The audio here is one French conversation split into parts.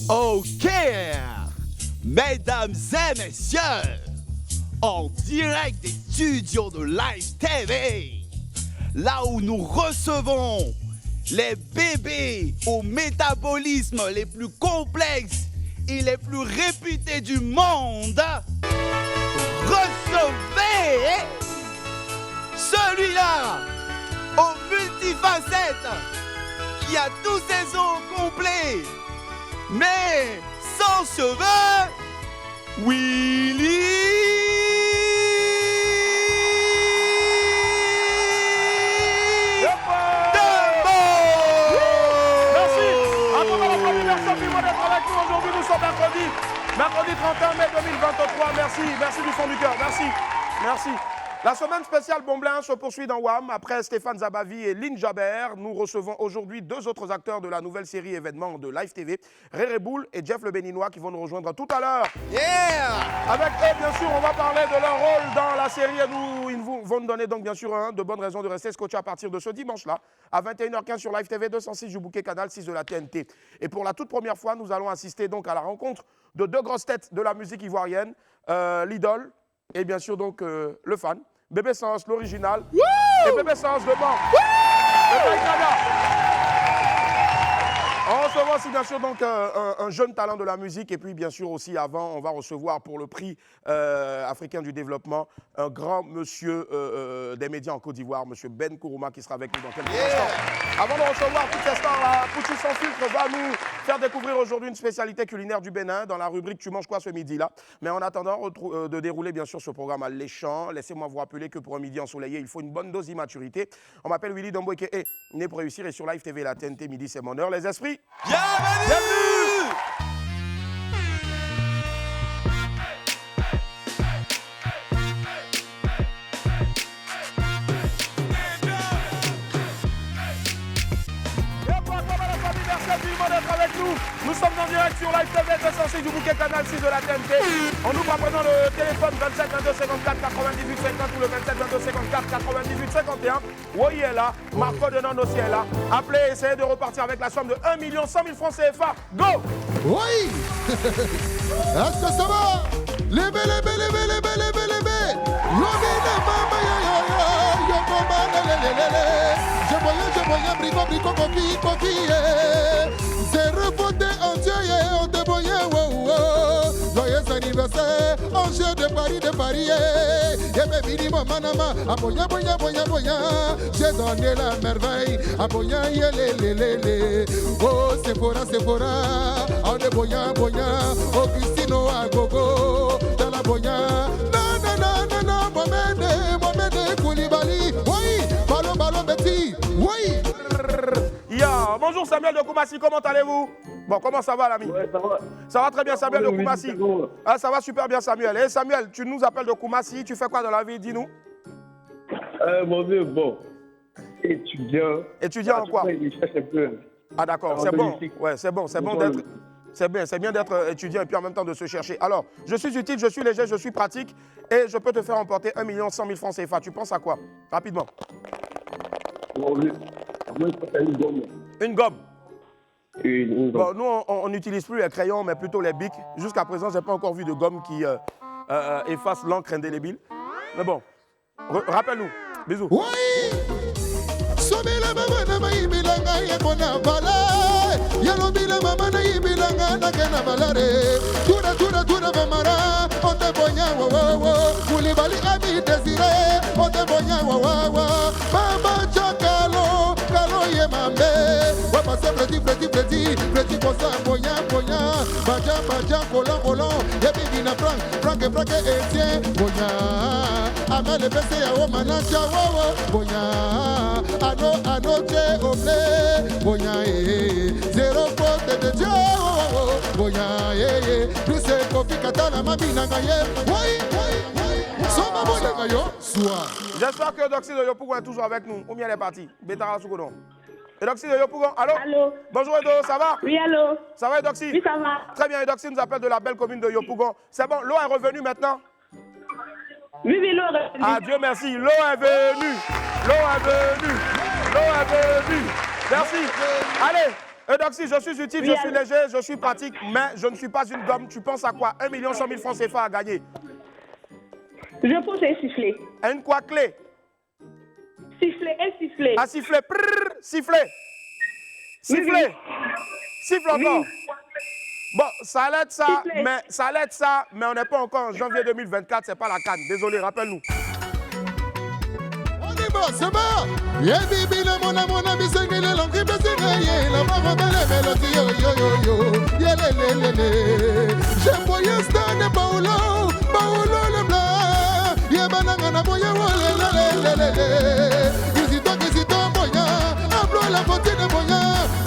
Ok, mesdames et messieurs, en direct des studios de Live TV, là où nous recevons les bébés au métabolisme les plus complexes et les plus réputés du monde, recevez celui-là aux multifacettes qui a tous ses os complets, mais sans cheveux, Willy Dembo. Merci. Encore un premier merci d'être avec nous aujourd'hui. Nous sommes mercredi 31 mai 2023. Merci du fond du cœur. Merci. La semaine spéciale Bomblin se poursuit dans WAM. Après Stéphane Zabavi et Lynn Jaber, nous recevons aujourd'hui deux autres acteurs de la nouvelle série événement de Live TV, Réré Boul et Jeff le Béninois, qui vont nous rejoindre tout à l'heure. Yeah! Avec eux, bien sûr, on va parler de leur rôle dans la série et ils vont nous donner donc bien sûr de bonnes raisons de rester scotchés à partir de ce dimanche-là, à 21h15 sur Live TV 206 du bouquet Canal 6 de la TNT. Et pour la toute première fois, nous allons assister donc à la rencontre de deux grosses têtes de la musique ivoirienne, l'idole et bien sûr donc le fan. Bébé Sens, l'original, et Bébé Sens, le banc. On recevra aussi bien sûr donc un jeune talent de la musique et puis bien sûr aussi avant on va recevoir pour le prix africain du développement un grand monsieur des médias en Côte d'Ivoire, monsieur Ben Kourouma qui sera avec nous dans quelques instants. Avant de recevoir toutes ces stars-là, Pouchi sans filtre va nous faire découvrir aujourd'hui une spécialité culinaire du Bénin dans la rubrique Tu manges quoi ce midi-là. Mais en attendant de dérouler bien sûr ce programme alléchant, laissez-moi vous rappeler que pour un midi ensoleillé, il faut une bonne dose d'immaturité. On m'appelle Willy Dembo et né pour réussir et sur Live TV la TNT midi c'est mon heure les esprits. Bienvenue! D'être avec nous. Nous sommes en direct sur Live TV 206 du bouquet Canal 6 de la TNT. On ouvre à présent le téléphone 27 22 54 98 50 ou le 27 22 54 98 51. Oui, est là. Marco de Nando aussi est là. Appelez et essayez de repartir avec la somme de 1 100 000 francs CFA. Go! Oui! Est-ce que ça va? Levez. Je voyais, brico, coquille. C'est repoté en Dieu, on te voyait, joyeux anniversaire, en jeu de Paris, et baby, manama, aboya, j'ai donné la merveille, aboya, oh, Sephora, on est boya, Augustino, à gogo, dans la boya, non, Mohamed, Koulibaly, oui, ballon, Betty, oui. Yeah. Bonjour Samuel de Koumassi, comment allez-vous? Bon, comment ça va l'ami? Ouais, ça va. Ça va très bien Samuel de Koumassi. Ah, ça va super bien Samuel. Et Samuel, tu nous appelles de Koumassi, tu fais quoi dans la vie? Dis-nous. Mon vieux, bon, étudiant. Étudiant en quoi? Il cherche un peu. Ah d'accord, c'est bon. Ouais, c'est bon d'être... C'est bien d'être étudiant et puis en même temps de se chercher. Alors, je suis utile, je suis léger, je suis pratique et je peux te faire emporter 1 100 000 francs CFA. Tu penses à quoi? Rapidement. Mon vieux, moi, je peux une gomme. Une gomme? Une gomme. Bon, nous, on n'utilise plus les crayons, mais plutôt les bics. Jusqu'à présent, je n'ai pas encore vu de gomme qui efface l'encre indélébile. Mais bon, rappelle-nous. Bisous. Oui! Somila mama na maibilanga yakona bala. Yalo bila mama na ibilanga na kena balare. Tura mamara. Ote bonya wo. Koulibaly ami désiré. Ote bonya wo. Mama chakalo. Kalo ye mambe. Wapa se petit kosa bonya. Baja colon. Yebi na Frank Etienne. Bonya. Amele bese ya o manacha wo. Bonya. Anoche oble, boya zéro faute de Dieu, boya plus c'est Kofi Katana mabina gaye, oui, soma boya gayo, soit. J'espère que Doxy de Yopougon est toujours avec nous. Ou bien elle est partie? Betara Soukoudon. Edoxy de Yopougon, allô? Bonjour Edo, ça va? Oui, allô? Ça va Edoxy? Oui, ça va. Très bien, Edoxy nous appelle de la belle commune de Yopougon. C'est bon, l'eau est revenue maintenant? Oui, l'eau est revenue. Ah, Dieu merci, l'eau est venue. Merci. Allez, Eudoxie, je suis utile, Oui, je suis allô. léger, je suis pratique, mais je ne suis pas une gomme. Tu penses à quoi? 1 100 000 francs CFA à gagner. Je pense un sifflet. Une quoi clé? Sifflet, un sifflet. À siffler. Prrr, siffler. Siffler. Siffle encore. Bon, ça allait être ça, Sifflet. mais on n'est pas encore en janvier 2024, c'est pas la canne. Désolé, rappelle-nous. On y va, c'est bon. Yeah, bibi, le mon ami, c'est qu'il est l'entrée, mais c'est rien. La maman, belle mélodie, yo, yo, yo, yo. Yeah, le. J'aime voyer Stan, Paolo, le blanc. Yeah, banana, boya, le. Kisito, boya. Hablo la potine, boya.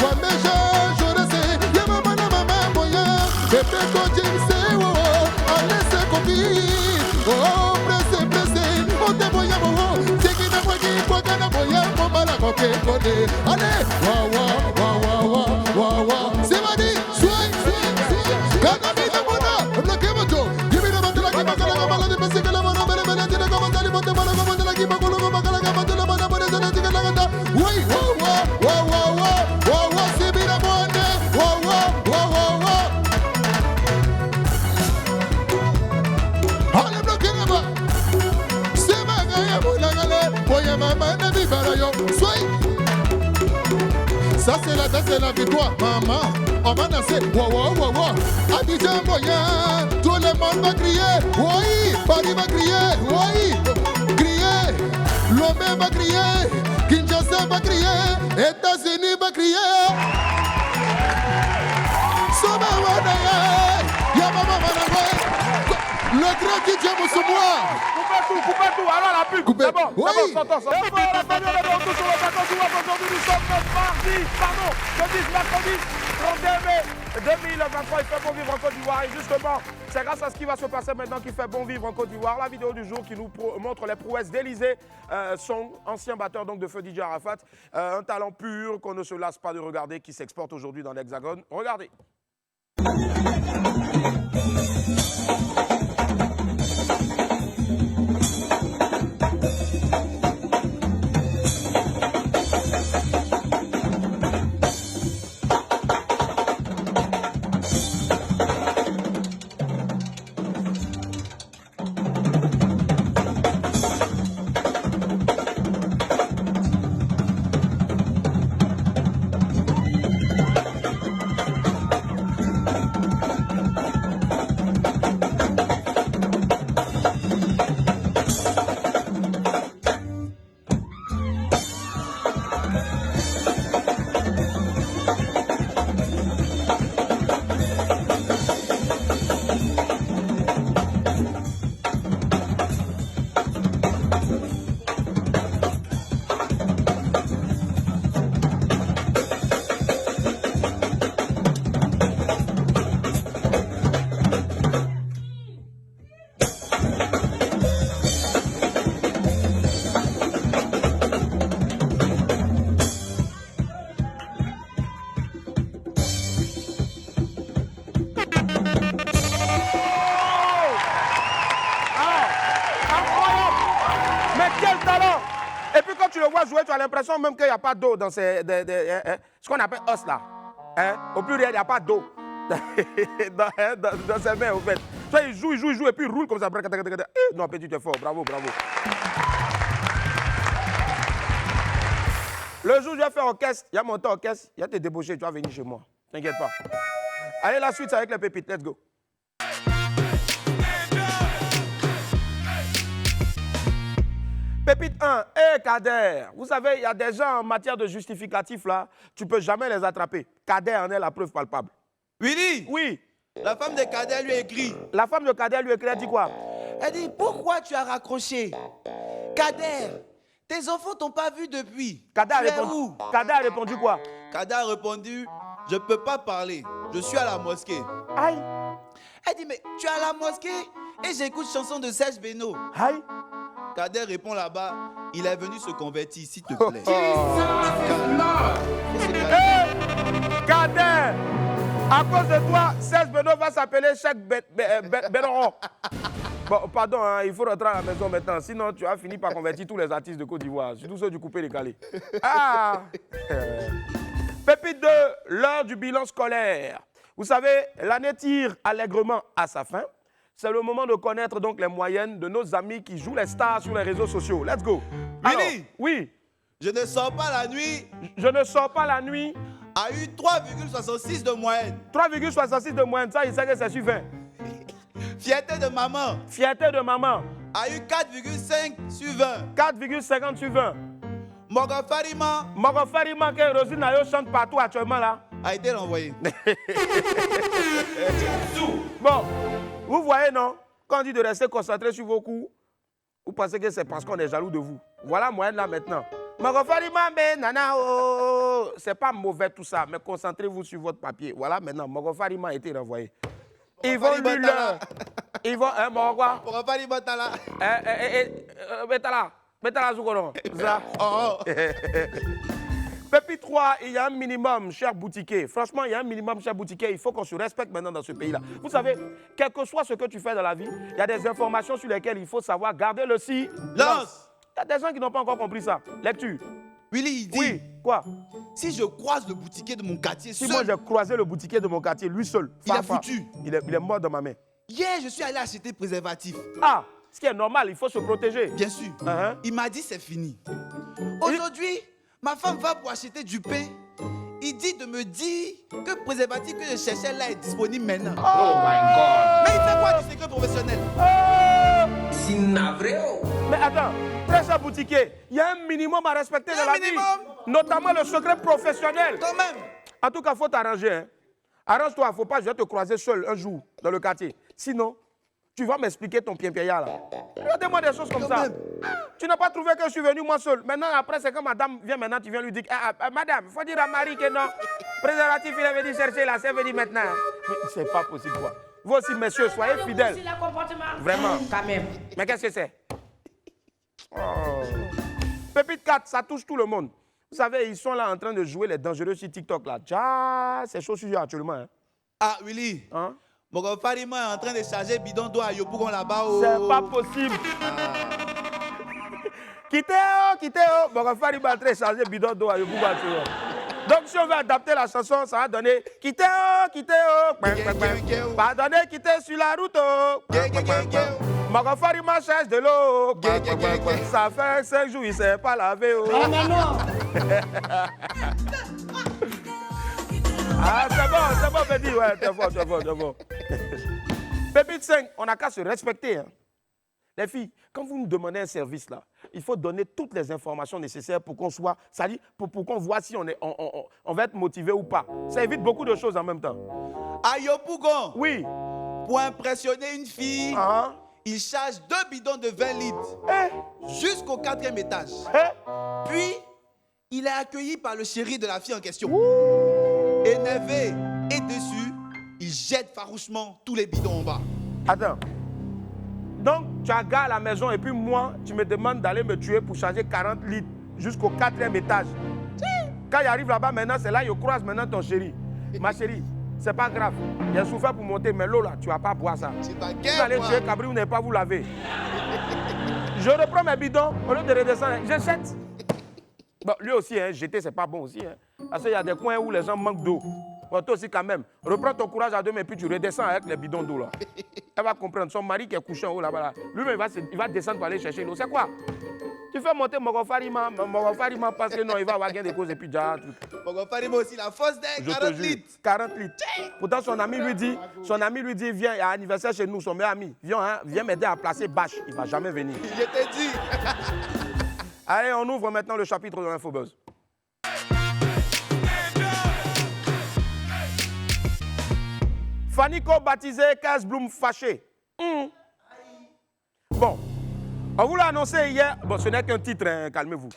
Wa meja, jorese. Yeah, maman, boya. Pepe, coaching, c'est oh. Allez, c'est copie. Oh, pressé. On te boya, oh. Allez, wa. C'est madi, soin. Kagami de mona, bloquez moto. Give me the mantra, give me the mantra, the basic of the mantra, the mantra, the mantra, the mantra, the mantra, the mantra, the mantra, the mantra, the mantra, the mantra. Wait, wa. C'est bien la bonne. Wa. Allez, bloquez là-bas. C'est ma gagne, boulangale. Boya maman, nabi barayo. Soy. Ça c'est la victoire, maman. On va danser, wow. Abidjan moyen, tout le monde va crier, oui. Paris va crier, oui. Crier, Lomé va crier, Kinshasa va crier, États-Unis va crier. Soba wadaya, Yamama Manawe. Le grand DJ Moussoumoua. Coupez tout, alors la pub. Coupez. C'est bon, Oui. sortons. Et voilà, la famille, on est de retour sur le plateau du WAP. Aujourd'hui, nous sommes mercredi 31 mai 2023. Il fait bon vivre en Côte d'Ivoire. Et justement, c'est grâce à ce qui va se passer maintenant qu'il fait bon vivre en Côte d'Ivoire. La vidéo du jour qui nous montre les prouesses d'Élysée Song, ancien batteur donc de feu DJ Arafat. Un talent pur qu'on ne se lasse pas de regarder, qui s'exporte aujourd'hui dans l'Hexagone. Regardez. Jouer, tu as l'impression même qu'il n'y a pas d'eau dans ces, ce qu'on appelle os là. Au pluriel, il n'y a pas d'eau dans ses mains, au fait. Tu vois, il joue et puis il roule comme ça. Non, petit, tu es fort, bravo. Le jour où je vais faire orchestre, il y a mon temps orchestre, il y a tes débauchés, tu vas venir chez moi. T'inquiète pas. Allez, la suite, c'est avec les pépites. Let's go. Pépite 1, Kader, vous savez, il y a des gens en matière de justificatif là, tu ne peux jamais les attraper. Kader en est la preuve palpable. Willy, Oui. la femme de Kader lui écrit. La femme de Kader lui écrit, elle dit quoi? Elle dit, pourquoi tu as raccroché? Kader, tes enfants t'ont pas vu depuis. Kader Tu es où? a répondu quoi? Kader a répondu, je ne peux pas parler, je suis à la mosquée. Aïe. Elle dit, mais tu es à la mosquée et j'écoute chanson de Serge Beno. Aïe. Kader répond là-bas, il est venu se convertir, s'il te plaît. Kader, à cause de toi, Serge Beno va s'appeler Cheikh Benoro. Bon, pardon, hein, il faut rentrer à la maison maintenant, sinon tu as fini par convertir tous les artistes de Côte d'Ivoire, surtout ceux du coupé décalé. Ah. Pépite 2, l'heure du bilan scolaire. Vous savez, l'année tire allègrement à sa fin. C'est le moment de connaître donc les moyennes de nos amis qui jouent les stars sur les réseaux sociaux. Let's go. Alors, Willy, oui, je ne sors pas la nuit, je ne sors pas la nuit. a eu 3,66 de moyenne. 3,66 de moyenne, ça, il sait que c'est sur 20. Fierté de maman, Fierté de maman, a eu 4,5 sur 20. 4,50 sur 20. Morgan Farima Mon frère, il manque que Rosine Ayo chante partout actuellement là. a été renvoyé. Bon, vous voyez, non? Quand on dit de rester concentré sur vos cours, vous pensez que c'est parce qu'on est jaloux de vous. Voilà moyenne là maintenant. C'est pas mauvais tout ça, mais concentrez-vous sur votre papier. Voilà maintenant, Morgan Farima a été renvoyé. Ils vont lui leur. Ils vont. Hein, Morgan? Morgan Farima Tala. Mettez-la sous colon. Ça. Oh, oh. Pépite 3, il y a un minimum, cher boutiquier. Franchement, il y a un minimum, cher boutiquier. Il faut qu'on se respecte maintenant dans ce pays-là. Vous savez, quel que soit ce que tu fais dans la vie, il y a des informations sur lesquelles il faut savoir garder le silence. Il y a des gens qui n'ont pas encore compris ça. Lecture. Willy, il dit, Oui, quoi? si je croise le boutiquier de mon quartier Si seul, moi j'ai croisé le boutiquier de mon quartier, lui seul, Il est Fafa, foutu. Il est mort dans ma main. hier, je suis allé acheter préservatif. Ah, ce qui est normal, il faut se protéger. Bien sûr. Uh-huh. Il m'a dit c'est fini. Aujourd'hui, ma femme va pour acheter du pain. Il dit de me dire que le préservatif que je cherchais là est disponible maintenant. Oh my God! Mais il fait quoi du secret professionnel? Mais attends, très cher boutiquier, il y a un minimum à respecter dans la vie. Notamment le secret professionnel. Quand même. En tout cas, il faut t'arranger. Hein. Arrange-toi, il ne faut pas, je vais te croiser seul un jour dans le quartier. Sinon, tu vas m'expliquer ton pimpéia là. Regardez-moi des choses comme ça. Tu n'as pas trouvé que je suis venu moi seul. Maintenant, après, c'est quand madame vient maintenant, tu viens lui dire, madame, il faut dire à Marie que non. Préservatif, il est venu chercher là, c'est venu maintenant. Mais c'est pas possible quoi. Vous aussi, messieurs, soyez fidèles. Vraiment. Quand même. Mais qu'est-ce que c'est? Oh. Pépite 4, ça touche tout le monde. Vous savez, ils sont là en train de jouer les dangereux sur TikTok là. Tcha, c'est chaud sur eux actuellement. Hein. Ah, Willy. Hein? Morgan Farima est en train de charger bidon d'eau à Yopougon là-bas. Oh. C'est pas possible. Quittez, Morgan Farima est en train de charger bidon d'eau à Yopougon actuellement. Donc, si on veut adapter la chanson, ça va donner quittez, pardonnez, quittez sur la route. Morgan Farima cherche de l'eau. Ça fait 5 jours, il ne s'est pas lavé. Ah, mais non. Ah, c'est bon, petit. Ouais, t'es bon. Pépite 5, on n'a qu'à se respecter. Hein. Les filles, quand vous nous demandez un service là, il faut donner toutes les informations nécessaires pour qu'on soit, c'est-à-dire pour qu'on voit si on va être motivé ou pas. Ça évite beaucoup de choses en même temps. À Yopougon, Oui. pour impressionner une fille, Hein? il charge 2 bidons de 20 litres jusqu'au 4e étage. Puis, il est accueilli par le chéri de la fille en question. Énervé et déçu, il jette farouchement tous les bidons en bas. Attends. Donc, tu as gars à la maison et puis moi, tu me demandes d'aller me tuer pour charger 40 litres jusqu'au 4e étage. Quand il arrive là-bas maintenant, c'est là qu'il croise maintenant ton chéri. Ma chérie, c'est pas grave. Il a souffert pour monter, mais l'eau là, tu vas pas boire ça. Vous allez tuer Cabri, vous n'allez pas vous laver. Je reprends mes bidons, au lieu de redescendre, je jette. Bon, lui aussi, hein, jeter, c'est pas bon aussi. Hein, parce qu'il y a des coins où les gens manquent d'eau. Bon, toi aussi, quand même, reprends ton courage à deux mains et puis tu redescends avec les bidons d'eau là. Elle va comprendre. Son mari qui est couché en haut là-bas, là, lui-même, il va descendre pour aller chercher l'eau. C'est quoi? Tu fais monter Morgan Farima parce que non, il va avoir gain de cause et puis déjà. Morgan Farima aussi, la force d'air, Je 40 te jure, litres. 40 litres. Pourtant, son ami lui dit, viens, il y a un anniversaire chez nous, son meilleur ami. Viens m'aider à placer bâche. Il ne va jamais venir. Je t'ai dit. Allez, on ouvre maintenant le chapitre de l'Infobuzz. Fanico baptisé Kaz Bloom fâché. Bon, on vous l'a annoncé hier. Bon, ce n'est qu'un titre, hein, calmez-vous.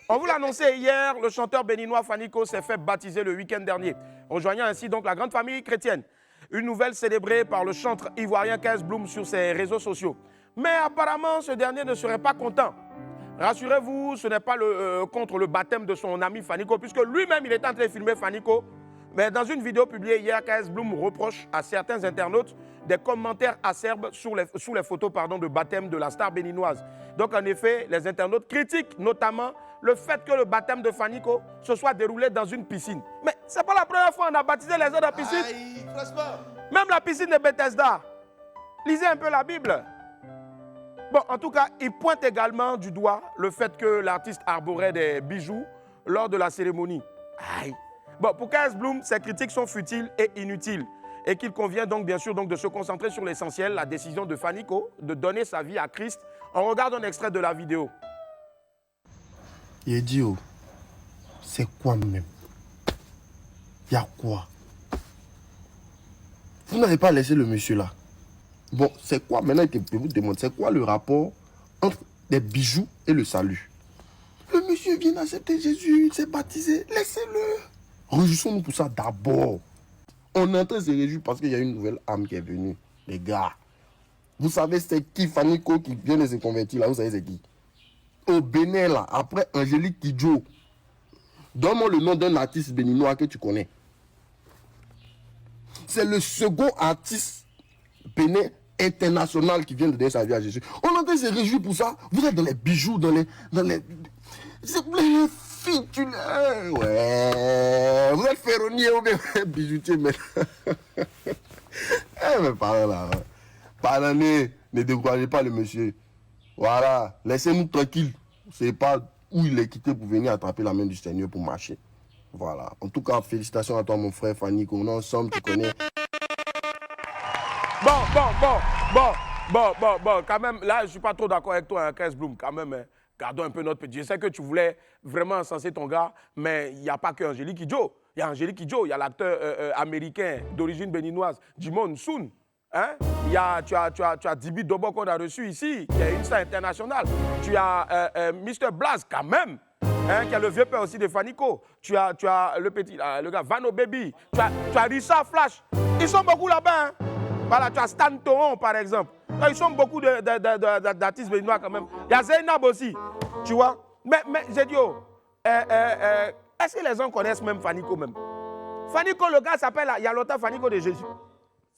On vous l'a annoncé hier, le chanteur béninois Fanico s'est fait baptiser le week-end dernier, rejoignant ainsi donc la grande famille chrétienne. Une nouvelle célébrée par le chanteur ivoirien Kaz Bloom sur ses réseaux sociaux. Mais apparemment, ce dernier ne serait pas content. Rassurez-vous, ce n'est pas contre le baptême de son ami Fanico, puisque lui-même, il est en train de filmer Fanico, Mais dans une vidéo publiée hier, KS Bloom reproche à certains internautes des commentaires acerbes sous les photos de baptême de la star béninoise. Donc en effet, les internautes critiquent notamment le fait que le baptême de Fanico se soit déroulé dans une piscine. Mais ce n'est pas la première fois qu'on a baptisé les gens dans la piscine. Aïe, franchement. Même la piscine de Bethesda. Lisez un peu la Bible. Bon, en tout cas, il pointe également du doigt le fait que l'artiste arborait des bijoux lors de la cérémonie. Aïe. Bon, pour KS Bloom, ces critiques sont futiles et inutiles et qu'il convient donc bien sûr de se concentrer sur l'essentiel, la décision de Fanico de donner sa vie à Christ. On regarde un extrait de la vidéo. Yedio, c'est quoi même? Il y a quoi? Vous n'avez pas laissé le monsieur là. Bon, c'est quoi? Maintenant, je vous demande, c'est quoi le rapport entre des bijoux et le salut? Le monsieur vient d'accepter Jésus, il s'est baptisé, laissez-le. Réjouissons-nous pour ça d'abord. On est en train de se réjouir parce qu'il y a une nouvelle âme qui est venue. Les gars, vous savez c'est qui Fanico qui vient de se convertir là? Vous savez c'est qui? Au Bénin là, après Angélique Kidjo. Donne-moi le nom d'un artiste béninois que tu connais. C'est le second artiste Bénin international qui vient de donner sa vie à Jésus. On est en train de se réjouir pour ça. Vous êtes dans les bijoux, dans les filles, ouais. Vous êtes ferronnier ou bien bijoutier, mais... mais pardonnez, ne découragez pas le monsieur. Voilà, laissez-nous tranquille. C'est pas où il est quitté pour venir attraper la main du Seigneur pour marcher. Voilà. En tout cas, félicitations à toi, mon frère Fanny. On est ensemble, tu connais. Bon, quand même, là, je ne suis pas trop d'accord avec toi, hein, KS Bloom. Quand même, hein, gardons un peu notre petit. Je sais que tu voulais vraiment encenser ton gars, mais il n'y a pas que Angélique Kidjo. Il y a Angélique Kidjo, il y a l'acteur américain d'origine béninoise, Jimon Soon. Hein? Tu as Dibi Dobo qu'on a reçu ici, qui est une star internationale. Tu as Mr. Blas, quand même, hein, qui est le vieux père aussi de Fanico. Tu as le petit, le gars, Vano Baby. Tu as Richard Flash. Ils sont beaucoup là-bas. Hein? Voilà, tu as Stan Toron, par exemple. Là, ils sont beaucoup d'artistes béninois quand même. Il y a Zainab aussi, tu vois. Mais j'ai dit, est-ce que les gens connaissent même Fanico même? Fanico, le gars s'appelle Yalota Fanico de Jésus.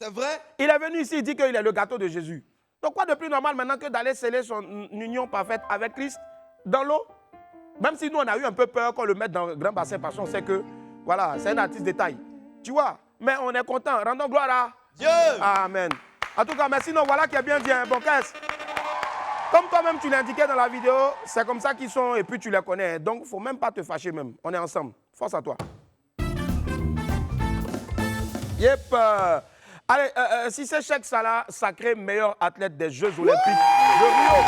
C'est vrai? Il est venu ici, il dit qu'il est le gâteau de Jésus. Donc quoi de plus normal maintenant que d'aller sceller son union parfaite avec Christ dans l'eau? Même si nous on a eu un peu peur qu'on le mette dans le grand bassin parce qu'on sait que, voilà, c'est un artiste de taille. Tu vois? Mais on est content. Rendons gloire à Dieu. Amen. En tout cas, mais sinon, voilà qui est bien dit. Hein. Bon, qu'est-ce? Comme toi-même tu l'indiquais dans la vidéo, c'est comme ça qu'ils sont et puis tu les connais. Donc, il ne faut même pas te fâcher même. On est ensemble. Force à toi. Yep. Allez, si c'est Cheikh Salah, sacré meilleur athlète des Jeux Olympiques de Rio.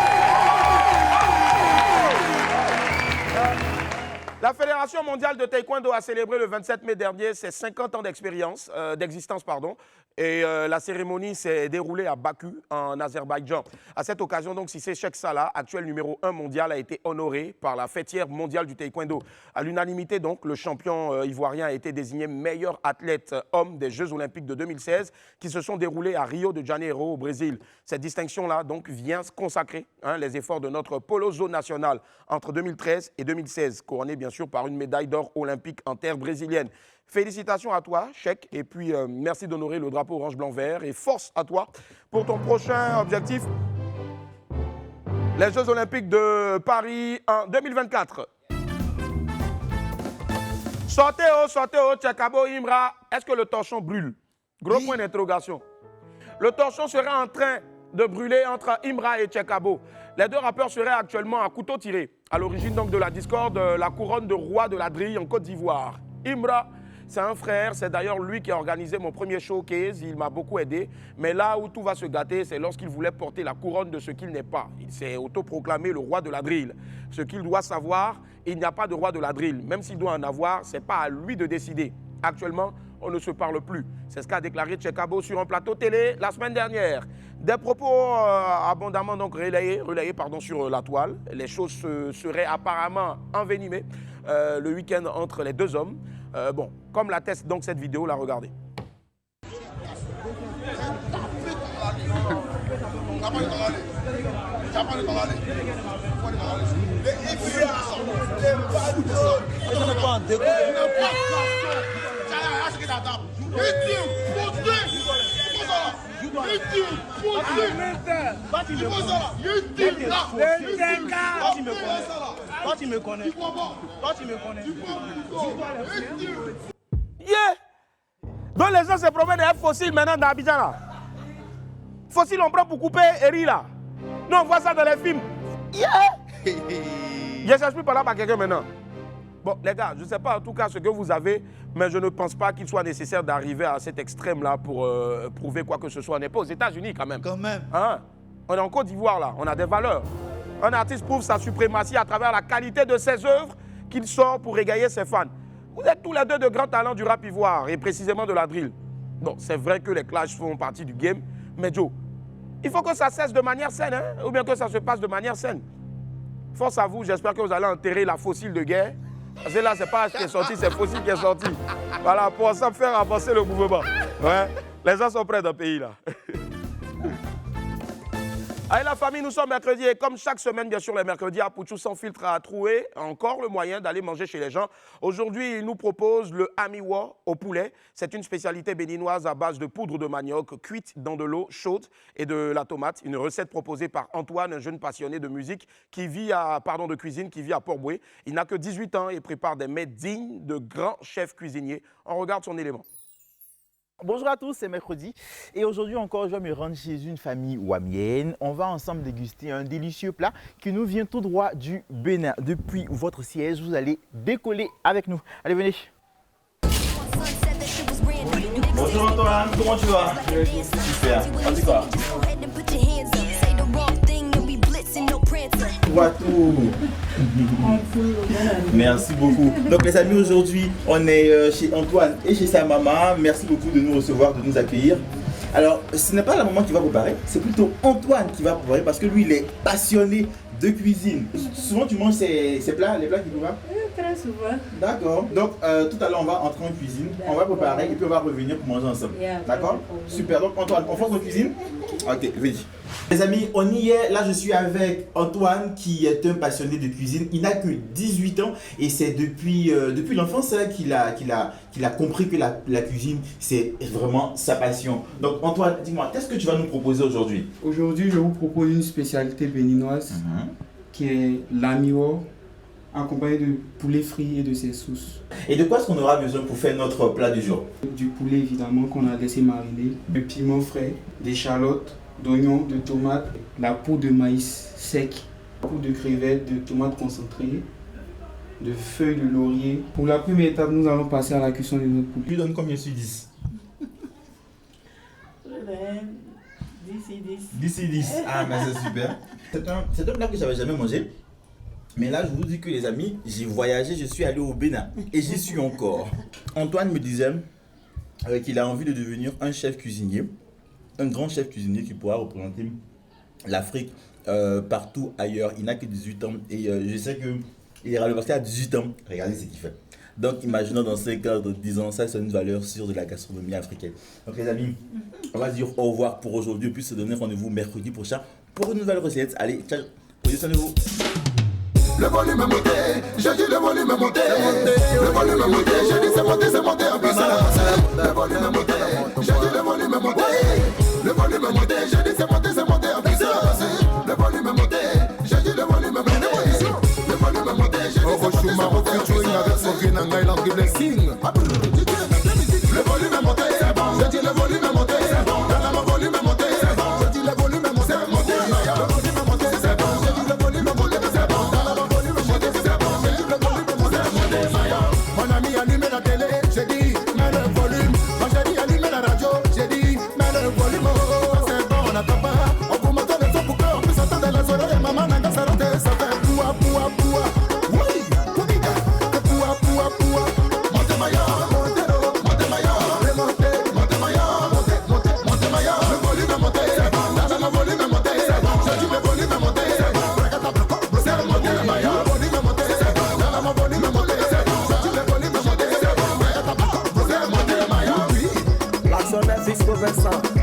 La Fédération mondiale de taekwondo a célébré le 27 mai dernier ses 50 ans d'existence. Et la cérémonie s'est déroulée à Bakou, en Azerbaïdjan. À cette occasion, donc, Cissé Cheikh Salah, actuel numéro 1 mondial, a été honoré par la fêtière mondiale du taekwondo. À l'unanimité, donc, le champion ivoirien a été désigné meilleur athlète homme des Jeux Olympiques de 2016 qui se sont déroulés à Rio de Janeiro, au Brésil. Cette distinction-là, donc, vient consacrer les efforts de notre polozo national entre 2013 et 2016, couronné bien sûr par une médaille d'or olympique en terre brésilienne. Félicitations à toi, Cheikh, et puis merci d'honorer le drapeau orange-blanc-vert et force à toi pour ton prochain objectif, les Jeux Olympiques de Paris en 2024. Sortez, Tchekabo, Imra, est-ce que le torchon brûle? Gros point d'interrogation. Le torchon serait en train de brûler entre Imra et Tchekabo. Les deux rappeurs seraient actuellement à couteau tiré, à l'origine donc de la discorde, la couronne de roi de la Drille en Côte d'Ivoire. Imra, c'est un frère, c'est d'ailleurs lui qui a organisé mon premier showcase, il m'a beaucoup aidé. Mais là où tout va se gâter, c'est lorsqu'il voulait porter la couronne de ce qu'il n'est pas. Il s'est autoproclamé le roi de la drill. Ce qu'il doit savoir, il n'y a pas de roi de la drill. Même s'il doit en avoir, ce n'est pas à lui de décider. Actuellement, on ne se parle plus. C'est ce qu'a déclaré Tchekabo sur un plateau télé la semaine dernière. Des propos abondamment donc relayés sur la toile. Les choses seraient apparemment envenimées le week-end entre les deux hommes. Bon, comme l'atteste donc cette vidéo, la regardez. Yeah! Donc les gens se promènent des fossiles maintenant dans Abidjan là. Fossiles on prend pour couper et riz là. Nous on voit ça dans les films. Yeah! Je s'explique par là par quelqu'un maintenant. Bon les gars, je ne sais pas en tout cas ce que vous avez, mais je ne pense pas qu'il soit nécessaire d'arriver à cet extrême là pour prouver quoi que ce soit. On n'est pas aux États-Unis quand même. Quand même. Hein? On est en Côte d'Ivoire là, on a des valeurs. Un artiste prouve sa suprématie à travers la qualité de ses œuvres qu'il sort pour égayer ses fans. Vous êtes tous les deux de grands talents du rap ivoire et précisément de la drill. Bon, c'est vrai que les clashs font partie du game, mais Joe, il faut que ça cesse de manière saine, hein? Ou bien que ça se passe de manière saine. Force à vous, j'espère que vous allez enterrer la fossile de guerre. Parce que là, c'est pas H qui est sorti, c'est fossile qui est sorti. Voilà, pour ça faire avancer le mouvement. Ouais. Les gens sont prêts dans le pays là. Allez la famille, nous sommes mercredi et comme chaque semaine, bien sûr, les mercredis, Apouchou sans filtre a trouvé encore le moyen d'aller manger chez les gens. Aujourd'hui, il nous propose le amiwa au poulet. C'est une spécialité béninoise à base de poudre de manioc cuite dans de l'eau chaude et de la tomate. Une recette proposée par Antoine, un jeune passionné de musique de cuisine qui vit à Port-Boué. Il n'a que 18 ans et prépare des mets dignes de grands chefs cuisiniers. On regarde son élément. Bonjour à tous, c'est mercredi et aujourd'hui encore je vais me rendre chez une famille wamienne. On va ensemble déguster un délicieux plat qui nous vient tout droit du Bénin. Depuis votre siège, vous allez décoller avec nous. Allez, venez. Bonjour Antoine, comment tu vas? Super, en tout cas. Merci beaucoup. Donc les amis, aujourd'hui on est chez Antoine et chez sa maman. Merci beaucoup de nous recevoir, de nous accueillir. Alors ce n'est pas la maman qui va préparer, c'est plutôt Antoine qui va préparer parce que lui il est passionné de cuisine. Souvent tu manges ces plats, les plats qu'il prépare? Très souvent. D'accord. Donc tout à l'heure on va entrer en cuisine, on va préparer et puis on va revenir pour manger ensemble. D'accord? Super. Donc Antoine, on fonce en cuisine? Ok, vas-y. Les amis, on y est. Là, je suis avec Antoine qui est un passionné de cuisine. Il n'a que 18 ans et c'est depuis l'enfance qu'il a compris que la cuisine, c'est vraiment sa passion. Donc Antoine, dis-moi, qu'est-ce que tu vas nous proposer aujourd'hui? Aujourd'hui, je vous propose une spécialité béninoise qui est l'amiwa, accompagné de poulet frit et de ses sauces. Et de quoi est-ce qu'on aura besoin pour faire notre plat du jour? Du poulet évidemment qu'on a laissé mariner, de piment frais, d'échalotes, d'oignons, de tomates, la peau de maïs sec, poudre de crevettes, de tomates concentrées, de feuilles de laurier. Pour la première étape, nous allons passer à la cuisson de notre poulet. Tu donnes combien sur 10? 10 et 10. Ah mais c'est super. C'est un plat que j'avais jamais mangé. Mais là, je vous dis que les amis, j'ai voyagé, je suis allé au Bénin et j'y suis encore. Antoine me disait qu'il a envie de devenir un chef cuisinier, un grand chef cuisinier qui pourra représenter l'Afrique partout ailleurs. Il n'a que 18 ans et je sais qu'il ira le passer à 18 ans. Regardez ce qu'il fait. Donc, imaginons dans 5 ans, dans 10 ans, ça c'est une valeur sûre de la gastronomie africaine. Donc les amis, on va dire au revoir pour aujourd'hui et puis se donner rendez-vous mercredi prochain pour une nouvelle recette. Allez, ciao, positionnez-vous. Le volume est monté, j'ai dit le volume est monté. Le volume est monté, j'ai dit c'est monté en puissance. Le volume est monté, j'ai dit le volume est monté. Le volume est monté, j'ai dit c'est monté en puissance. Le volume est monté, j'ai dit le volume est monté. Le volume est monté, j'ai dit c'est monté en puissance. Avec son green and island de blessing. Le volume est monté, j'ai dit le volume est monté. Le volume est monté, j'ai dit le volume est monté.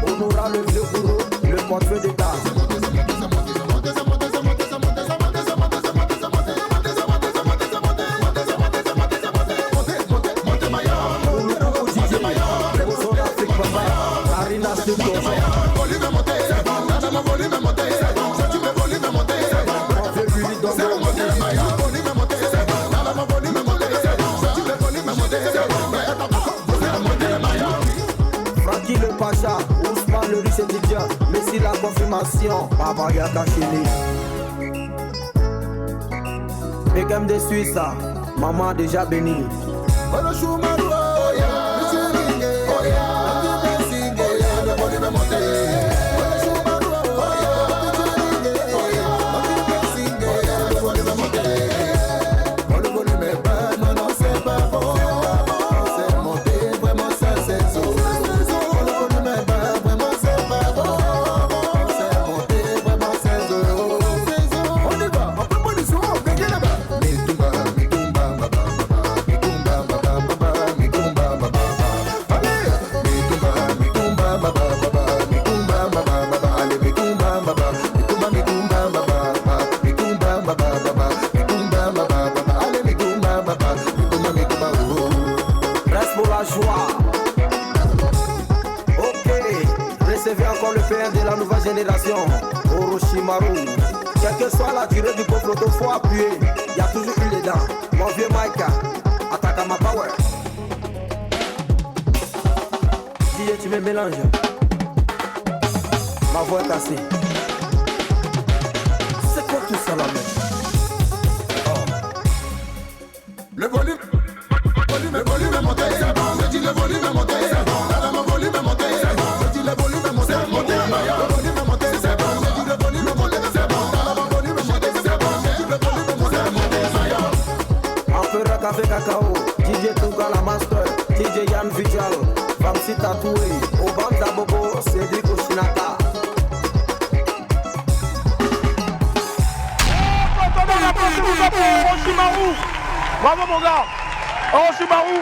On aura le vieux bourreau, le portefeuille d'État. menace de ton genre. Volume est monté, c'est bon. Mon volume est monté, c'est bon. Tu veux volume est monté, c'est bon. Mon vieux Billy dans C'est le monté, volume est monté, c'est bon. Mon volume est monté, c'est bon. Tu veux volume est monté, c'est bon. Volume est monté, Francky le Pacha, Ousmane le riche étudiant, Messi la confirmation, Papa Yaka Chili. Beckham de Suisse, maman déjà bénie. le choumarou, oh yeah. Monsieur Ringue, oh yeah. Blessing, oh yeah. Le volume est monté. Le choumarou, oh yeah. Monsieur Ringue, oh yeah. Blessing, oh yeah. Le volume est monté. Oh, le volume est bas, non, non, c'est pas bon. C'est monté, vraiment, ça, c'est ça. Oh, le volume est bas, vraiment, c'est pas bon. C'est monté, vraiment, c'est ça. On y va, on peut pas du son, on gagne là-bas. Reste pour la joie. Ok, recevez encore le père de la nouvelle génération, Orochimaru. Quelle que soit la durée du conflit, faut appuyer. Il y a toujours une dedans. Mon vieux Mike, attaque à ma power. DJ, tu me mélanges. Ma voix est cassée. C'est quoi tout ça là, mec? Le volume est monté, c'est bon. Je dis le volume est monté, c'est bon. Mon volume est monté, c'est bon. Je dis le volume est monté, c'est monté. Le volume est monté, c'est bon. Je dis le volume est monté, c'est bon. Mon volume est monté, c'est bon. Je dis le volume est monté, c'est monté. Empereur Café Cacao, DJ Tunga la Master, DJ Yann Vijal, Famsi Tatoué, Obam Dabobo, Cédric Oshinaka. Orochimaru. Bravo mon gars. Orochimaru,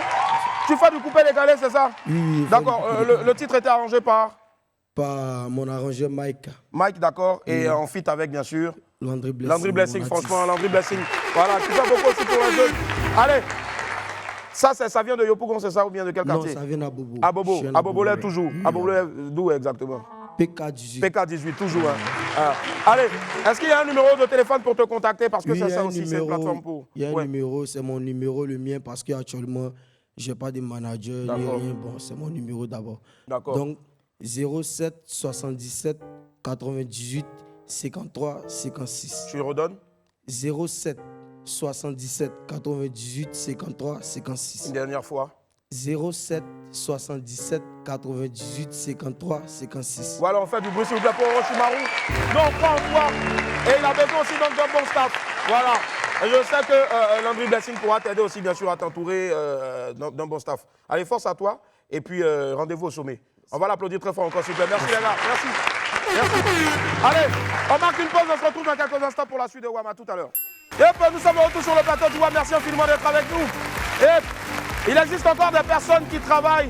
tu fais du coupé-décalé, c'est ça? Oui. D'accord, le titre était arrangé par mon arrangeur Mike. Mike, d'accord, et en feat avec bien sûr Landry Blessing. Landry Blessing, franchement, Landry Blessing. Voilà, tu fais beaucoup aussi pour les jeunes. Allez, ça vient de Yopougon, c'est ça, ou bien de quel quartier? Non, ça vient d'Abobo. Abobo, Abobolais toujours. Abobolais d'où exactement? PK18. PK18, toujours. Hein. Allez, est-ce qu'il y a un numéro de téléphone pour te contacter? Parce que Oui, c'est ça aussi, c'est une plateforme pour. Il y a un numéro, c'est mon numéro, le mien, parce qu'actuellement, je n'ai pas de manager, ni rien. Bon, c'est mon numéro d'abord. D'accord. Donc, 07 77 98 53 56. Tu le redonnes? 07 77 98 53 56. Une dernière fois. 07 77 98 53 56. Voilà, on fait du bruit s'il vous plaît pour Orochimaru. Non, on croit en toi. Et il a besoin aussi d'un bon staff. Voilà. Et je sais que Landry Blessing pourra t'aider aussi, bien sûr, à t'entourer d'un bon staff. Allez, force à toi. Et puis, rendez-vous au sommet. On va l'applaudir très fort encore, s'il vous plaît. Merci, les gars. Merci. Merci. Allez, on marque une pause. On se retrouve dans quelques instants pour la suite de WAM. À tout à l'heure. Et puis, nous sommes de retour sur le plateau du WAM. Merci infiniment d'être avec nous. Et il existe encore des personnes qui travaillent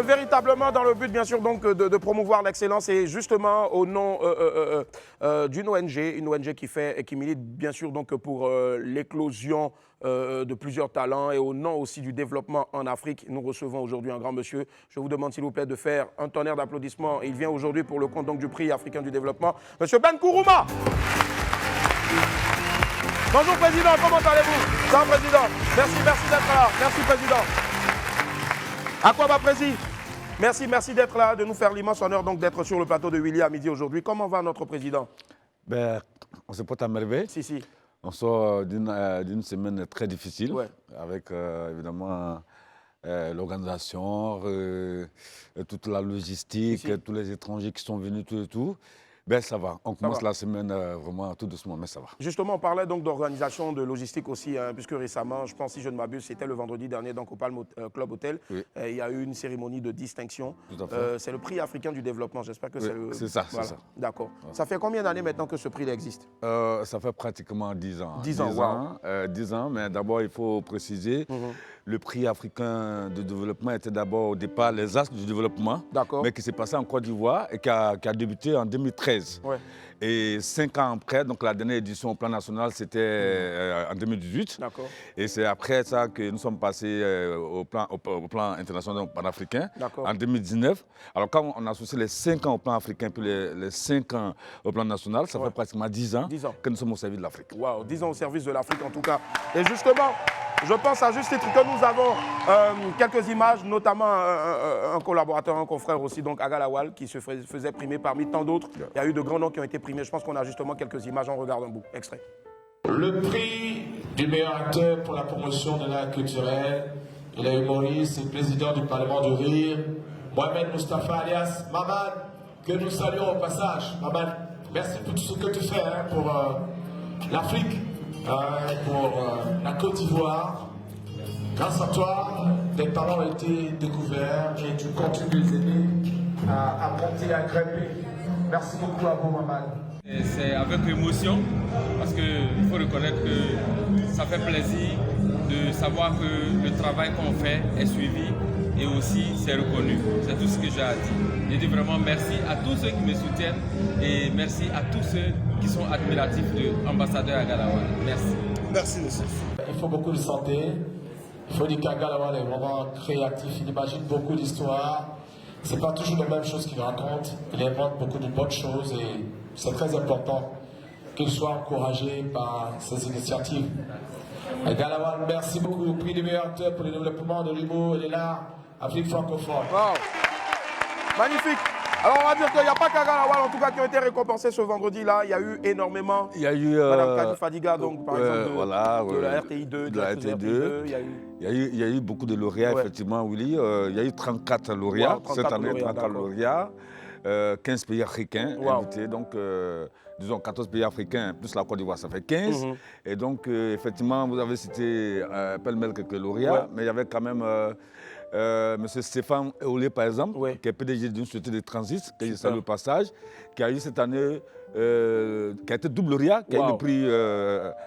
véritablement dans le but, bien sûr, donc, de promouvoir l'excellence. Et justement, au nom d'une ONG, une ONG qui milite, bien sûr, donc, pour l'éclosion de plusieurs talents et au nom aussi du développement en Afrique, nous recevons aujourd'hui un grand monsieur. Je vous demande, s'il vous plaît, de faire un tonnerre d'applaudissements. Il vient aujourd'hui pour le compte donc, du prix africain du développement. Monsieur Ben Kourouma. Bonjour, Président. Comment allez-vous? Ça va, Président? Merci d'être là. Merci, Président. À quoi va, Président? Merci d'être là, de nous faire l'immense honneur donc d'être sur le plateau de Willy à midi aujourd'hui. Comment va notre Président? Ben, on se porte à merveille. Si. On sort d'une semaine très difficile, ouais. Avec évidemment l'organisation, toute la logistique, tous les étrangers qui sont venus, tout. Ben ça va, on commence la semaine vraiment tout doucement, mais ça va. Justement, on parlait donc d'organisation, de logistique aussi, hein, puisque récemment, je pense si je ne m'abuse, c'était le vendredi dernier donc au Palm Club Hotel. Oui. Il y a eu une cérémonie de distinction. C'est le prix africain du développement, j'espère que c'est le... C'est ça, voilà. c'est ça. D'accord. Ouais. Ça fait combien d'années maintenant que ce prix existe? Ça fait pratiquement 10 ans. 10 ans, 10 ans, mais d'abord il faut préciser le prix africain de développement était d'abord au départ les Astres du développement, mais qui s'est passé en Côte d'Ivoire et qui a débuté en 2013. Ouais. Et 5 ans après, donc la dernière édition au plan national, c'était en 2018. Et c'est après ça que nous sommes passés au plan international panafricain en 2019. Alors quand on associe les 5 ans au plan africain puis les 5 ans au plan national, ça fait pratiquement 10 ans que nous sommes au service de l'Afrique. Waouh, 10 ans au service de l'Afrique en tout cas. Et justement, je pense à juste titre que nous avons quelques images, notamment un collaborateur, un confrère aussi, donc Aga Lawal, qui se faisait primer parmi tant d'autres. Il y a eu de grands noms qui ont été primés. Je pense qu'on a justement quelques images. On regarde un bout. Extrait. Le prix du meilleur acteur pour la promotion de l'art culturel. Il est humoriste et président du Parlement du Rire. Mohamed Mustafa alias Mamad, que nous saluons au passage. Mamad, merci pour tout ce que tu fais pour l'Afrique. Pour la Côte d'Ivoire. Grâce à toi, des talents ont été découverts et tu continues de les aider à monter, à grimper. Merci beaucoup à vous, Maman. C'est avec émotion parce qu'il faut reconnaître que ça fait plaisir de savoir que le travail qu'on fait est suivi et aussi c'est reconnu. C'est tout ce que j'ai à dire. Je dis vraiment merci à tous ceux qui me soutiennent et merci à tous ceux qui sont admiratifs de l'ambassadeur Aga Lawal. Merci. Merci, monsieur. Il faut beaucoup de santé. Il faut dire qu'Aga Lawal est vraiment créatif. Il imagine beaucoup d'histoires. Ce n'est pas toujours les mêmes choses qu'il raconte. Il invente beaucoup de bonnes choses et c'est très important qu'il soit encouragé par ces initiatives. Aga Lawal, merci beaucoup au prix du meilleur acteur pour le développement de l'humour et de l'art Afrique francophone. Wow. Magnifique. Alors on va dire qu'il n'y a pas qu'Aga Lawal en tout cas qui ont été récompensés ce vendredi-là. Il y a eu énormément. Il y a eu Madame Kadi Fadiga, donc par exemple de la RTI 2, de la RTI 2. Il y a eu beaucoup de lauréats, effectivement, Willy. Il y a eu 34 lauréats cette année, 34 lauréats. 15 pays africains invités, donc disons 14 pays africains plus la Côte d'Ivoire, ça fait 15. Et donc effectivement, vous avez cité pêle-mêle quelques lauréats, mais il y avait quand même M. Stéphane Eolé, par exemple, qui est PDG d'une société de transit, qui est sur le passage, qui a eu cette année, qui a été double lauréat, qui a eu le prix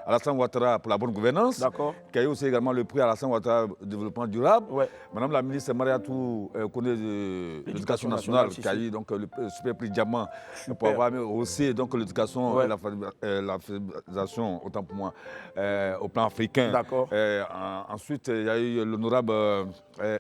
Alassane Ouattara pour la bonne gouvernance, qui a eu aussi également le prix Alassane Ouattara pour le développement durable. Madame la ministre Mariatou connaît de l'éducation nationale, qui a eu donc, le super prix Diamant pour avoir aussi l'éducation et la fédération, autant pour moi, au plan africain. Ensuite, il y a eu l'honorable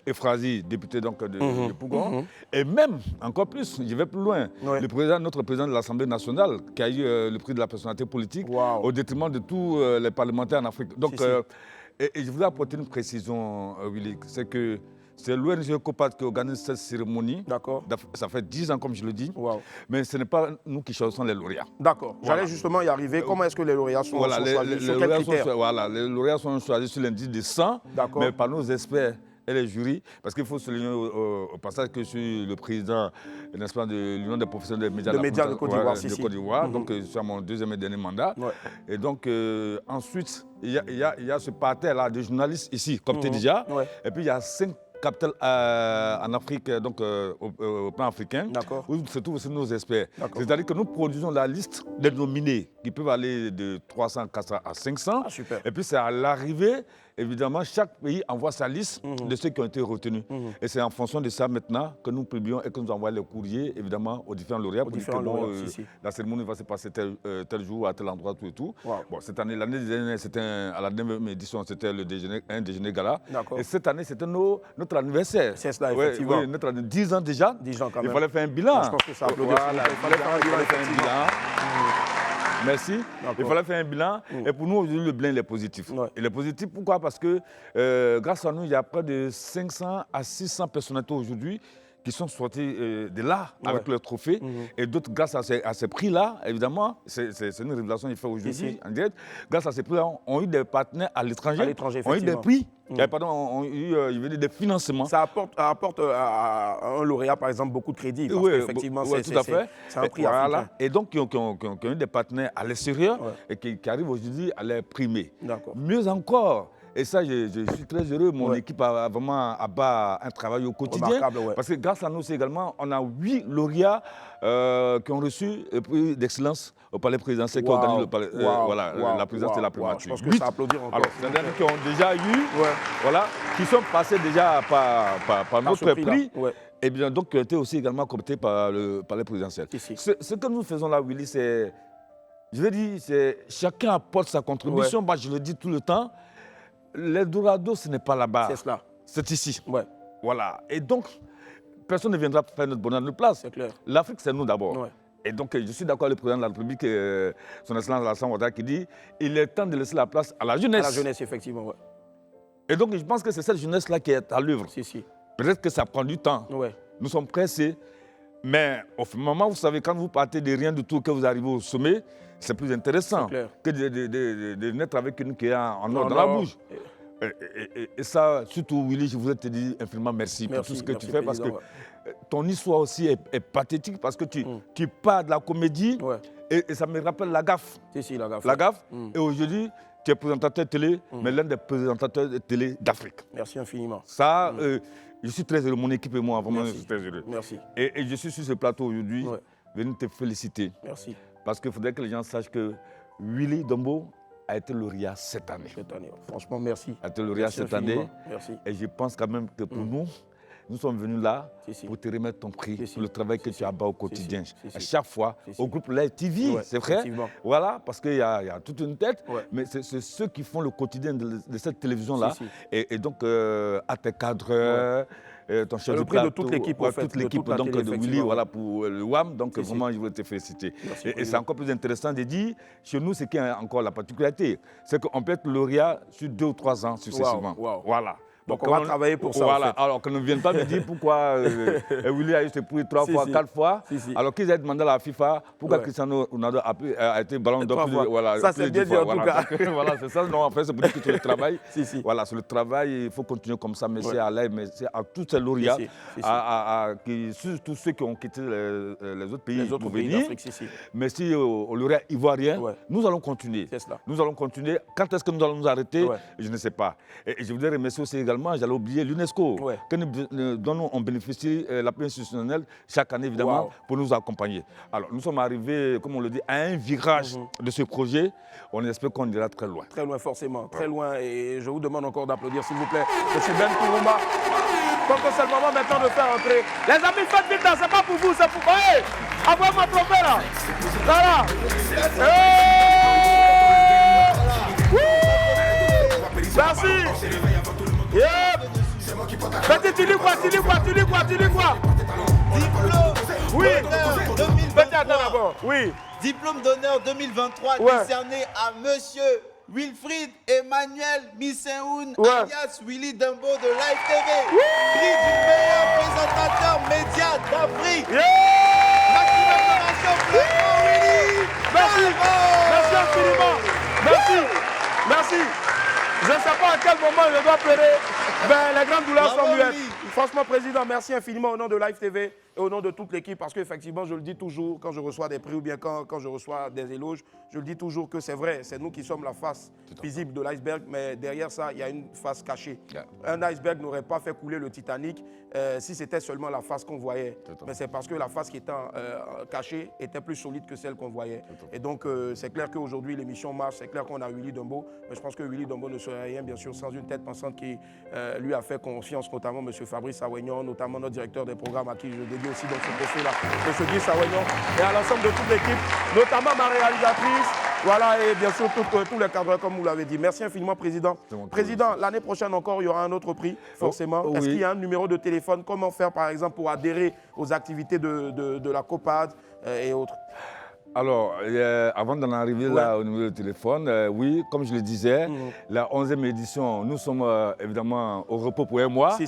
Efrazi, député donc, de Pougon. Et même, encore plus, je vais plus loin, notre président de l'Assemblée nationale, qui a eu le prix de la personnalité politique au détriment de tous les parlementaires en Afrique. Donc, et je voudrais apporter une précision, Willy, c'est que c'est l'ONG COPAT qui organise cette cérémonie. Ça fait 10 ans, comme je le dis. Mais ce n'est pas nous qui choisissons les lauréats. D'accord. J'allais justement y arriver. Comment est-ce que les lauréats sont choisis? Sur quels critères? Les lauréats sont choisis sur l'indice de 100, mais par nos experts et les jurys, parce qu'il faut souligner au passage que je suis le président, n'est-ce pas, de l'Union des professionnels des médias de Côte d'Ivoire. Donc, je suis à mon deuxième et dernier mandat. Et donc, ensuite, il y a ce parterre-là de journalistes ici, comme tu déjà. Et puis, il y a 5 capitales en Afrique, donc au plan africain, où se trouvent aussi nos experts. C'est-à-dire que nous produisons la liste des nominés qui peuvent aller de 300, 400 à 500. Et puis, c'est à l'arrivée, évidemment, chaque pays envoie sa liste de ceux qui ont été retenus. Et c'est en fonction de ça maintenant que nous publions et que nous envoyons les courriers, évidemment, aux différents lauréats. La cérémonie va se passer tel jour, à tel endroit, tout et tout. Bon, cette année, l'année dernière, à la 9e édition, c'était un déjeuner gala. Et cette année, c'était notre anniversaire. C'est cela, effectivement. Oui, notre 10 ans déjà. 10 ans quand même. Il fallait faire un bilan. Je pense que ça applaudit. Il fallait faire un bilan. Merci. Il fallait faire un bilan. Et pour nous, aujourd'hui, le bilan il est positif. Il est positif, pourquoi? Parce que grâce à nous, il y a près de 500 à 600 personnalités aujourd'hui qui sont sortis de là avec leurs trophées. Et d'autres, grâce à ces prix-là, évidemment, c'est une révélation qu'il fait aujourd'hui en direct, grâce à ces prix-là, ont eu des partenaires à l'étranger, ont eu des prix. Ont eu des financements. Ça apporte à un lauréat, par exemple, beaucoup de crédit. Parce qu'effectivement, c'est un prix africain. Et donc, qui ont eu des partenaires à l'extérieur et qui arrivent aujourd'hui à les primer. Mieux encore, Et ça, je suis très heureux. Mon équipe a vraiment abat un travail au quotidien. Parce que grâce à nous également, on a 8 lauréats qui ont reçu le prix d'excellence au palais présidentiel qui organise le palais, la présidence de la primature. Je pense que ça applaudir encore. Alors, c'est-à-dire qui ont déjà eu, qui sont passés déjà par notre prix. Et bien donc qui ont été aussi également cooptés par le palais présidentiel. Ce que nous faisons là, Willy, c'est, je veux dire, c'est chacun apporte sa contribution. Moi, je le dis tout le temps, l'Eldorado, ce n'est pas là-bas. C'est cela. C'est ici. Voilà. Et donc, personne ne viendra faire notre bonheur de place. C'est clair. L'Afrique, c'est nous d'abord. Et donc, je suis d'accord avec le président de la République, son Excellence Alassane Ouattara, qui dit il est temps de laisser la place à la jeunesse. À la jeunesse, effectivement, Et donc, je pense que c'est cette jeunesse-là qui est à l'œuvre. Peut-être que ça prend du temps. Nous sommes pressés. Mais au moment, vous savez, quand vous partez de rien du tout, que vous arrivez au sommet, c'est plus intéressant que de naître avec une qui est en or dans la bouche. Et ça, surtout, Willy, je voudrais te dire infiniment merci pour tout ce que tu fais, parce que ton histoire aussi est pathétique, parce que tu pars de la comédie, et ça me rappelle la gaffe. La gaffe. Et aujourd'hui, tu es présentateur télé, mais l'un des présentateurs de télé d'Afrique. Merci infiniment. Ça, je suis très heureux, mon équipe et moi, vraiment, je suis très heureux. Merci. Et je suis sur ce plateau aujourd'hui, venir te féliciter. Merci. Parce qu'il faudrait que les gens sachent que Willy Dombo a été lauréat cette année. Franchement, merci. A été lauréat cette année. Merci. Et je pense quand même que pour nous sommes venus là pour te remettre ton prix, pour le travail que tu abat au quotidien. À chaque fois, au groupe Live TV, c'est vrai. Voilà, parce qu'il y a toute une tête, mais c'est ceux qui font le quotidien de cette télévision-là. Et donc, à tes cadreurs, ton chef le de prix plateau, de toute l'équipe, toute l'équipe de Willy, voilà, pour le WAM. Donc, vraiment, je voulais te féliciter. Et c'est encore plus intéressant de dire, chez nous, ce qui est encore la particularité, c'est qu'on peut être lauréat sur 2 ou 3 ans successivement. Voilà. Donc on va travailler pour ça. Voilà, alors qu'on ne vienne pas me dire pourquoi Willy a eu ce prix 3 fois, 4 fois, alors qu'ils aient demandé à la FIFA pourquoi Cristiano Ronaldo a été ballon d'or. Voilà, ça c'est bien dit en tout cas. Voilà, c'est ça. Non, en fait, c'est pour dire que sur le travail, voilà, sur le travail, il faut continuer comme ça. Merci à l'aide, merci à tous ces lauréats, tous ceux qui ont quitté les autres pays pour venir. Merci aux lauréats ivoiriens. Nous allons continuer. Nous allons continuer. Quand est-ce que nous allons nous arrêter? Je ne sais pas. Et je voudrais remercier aussi également, j'allais oublier l'UNESCO, dont on bénéficie l'appui institutionnel chaque année, évidemment, pour nous accompagner. Alors, nous sommes arrivés, comme on le dit, à un virage de ce projet. On espère qu'on ira très loin. Très loin, forcément, très loin. Et je vous demande encore d'applaudir, s'il vous plaît, M. Ben Kourouma. Je pense que c'est le moment maintenant de faire entrer. Les amis, faites vite là, c'est pas pour vous, c'est pour moi. Hey, envoie ma trophée là. Là. Merci. Petit, tu dis quoi? Oui. Oui. Diplôme d'honneur 2023 décerné à Monsieur Wilfried Emmanuel Misseoun, alias Willy Dombo de Live TV. Prix du meilleur présentateur média d'Afrique. Maximum d'ovation pour Willy. Merci infiniment. Merci. Je ne sais pas à quel moment je dois pleurer, mais les grandes douleurs sont muettes. Franchement, Président, merci infiniment au nom de Live TV et au nom de toute l'équipe, parce qu'effectivement, je le dis toujours, quand je reçois des prix ou bien quand je reçois des éloges, je le dis toujours que c'est vrai, c'est nous qui sommes la face visible de l'iceberg, mais derrière ça, il y a une face cachée. Un iceberg n'aurait pas fait couler le Titanic si c'était seulement la face qu'on voyait. Mais c'est parce que la face qui était cachée était plus solide que celle qu'on voyait. Et donc, c'est clair qu'aujourd'hui, l'émission marche, c'est clair qu'on a Willy Dombo, mais je pense que Willy Dombo ne serait rien, bien sûr, sans une tête pensante qui lui a fait confiance, notamment M. Fabrice Awignon, notamment notre directeur des programmes à qui je dédie aussi dans ce dossier-là, M. Guy Awignon, et à l'ensemble de toute l'équipe, notamment ma réalisatrice, voilà, et bien sûr tous les cadres, comme vous l'avez dit. Merci infiniment, Président. Président, l'année prochaine encore, il y aura un autre prix, forcément. Est-ce qu'il y a un numéro de téléphone? Comment faire, par exemple, pour adhérer aux activités de la COPAD et autres? Alors, avant d'en arriver là au numéro de téléphone, oui, comme je le disais, la 11e édition, nous sommes évidemment au repos pour un mois.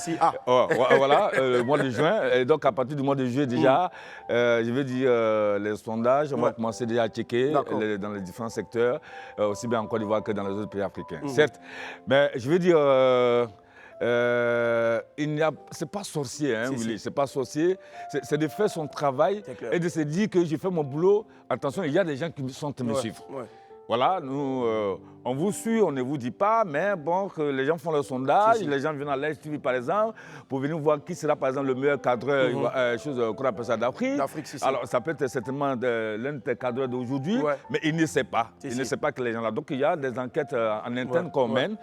Voilà, le mois de juin. Et donc, à partir du mois de juillet déjà, je vais dire les sondages, on va commencer déjà à checker dans les différents secteurs, aussi bien en Côte d'Ivoire que dans les autres pays africains. Certes, mais je veux dire... c'est pas sorcier, hein, Willy, c'est pas sorcier, c'est de faire son travail et de se dire que je fais mon boulot. Attention, il y a des gens qui sont me suivre. Voilà, nous, on vous suit, on ne vous dit pas, mais bon, que les gens font leur sondage, les gens viennent à Live TV par exemple, pour venir voir qui sera par exemple le meilleur cadreur, qu'on appelle ça d'Afrique. Alors ça peut être certainement l'un des cadreurs d'aujourd'hui, mais il ne sait pas. Il ne sait pas que les gens là. Donc il y a des enquêtes en interne qu'on mène.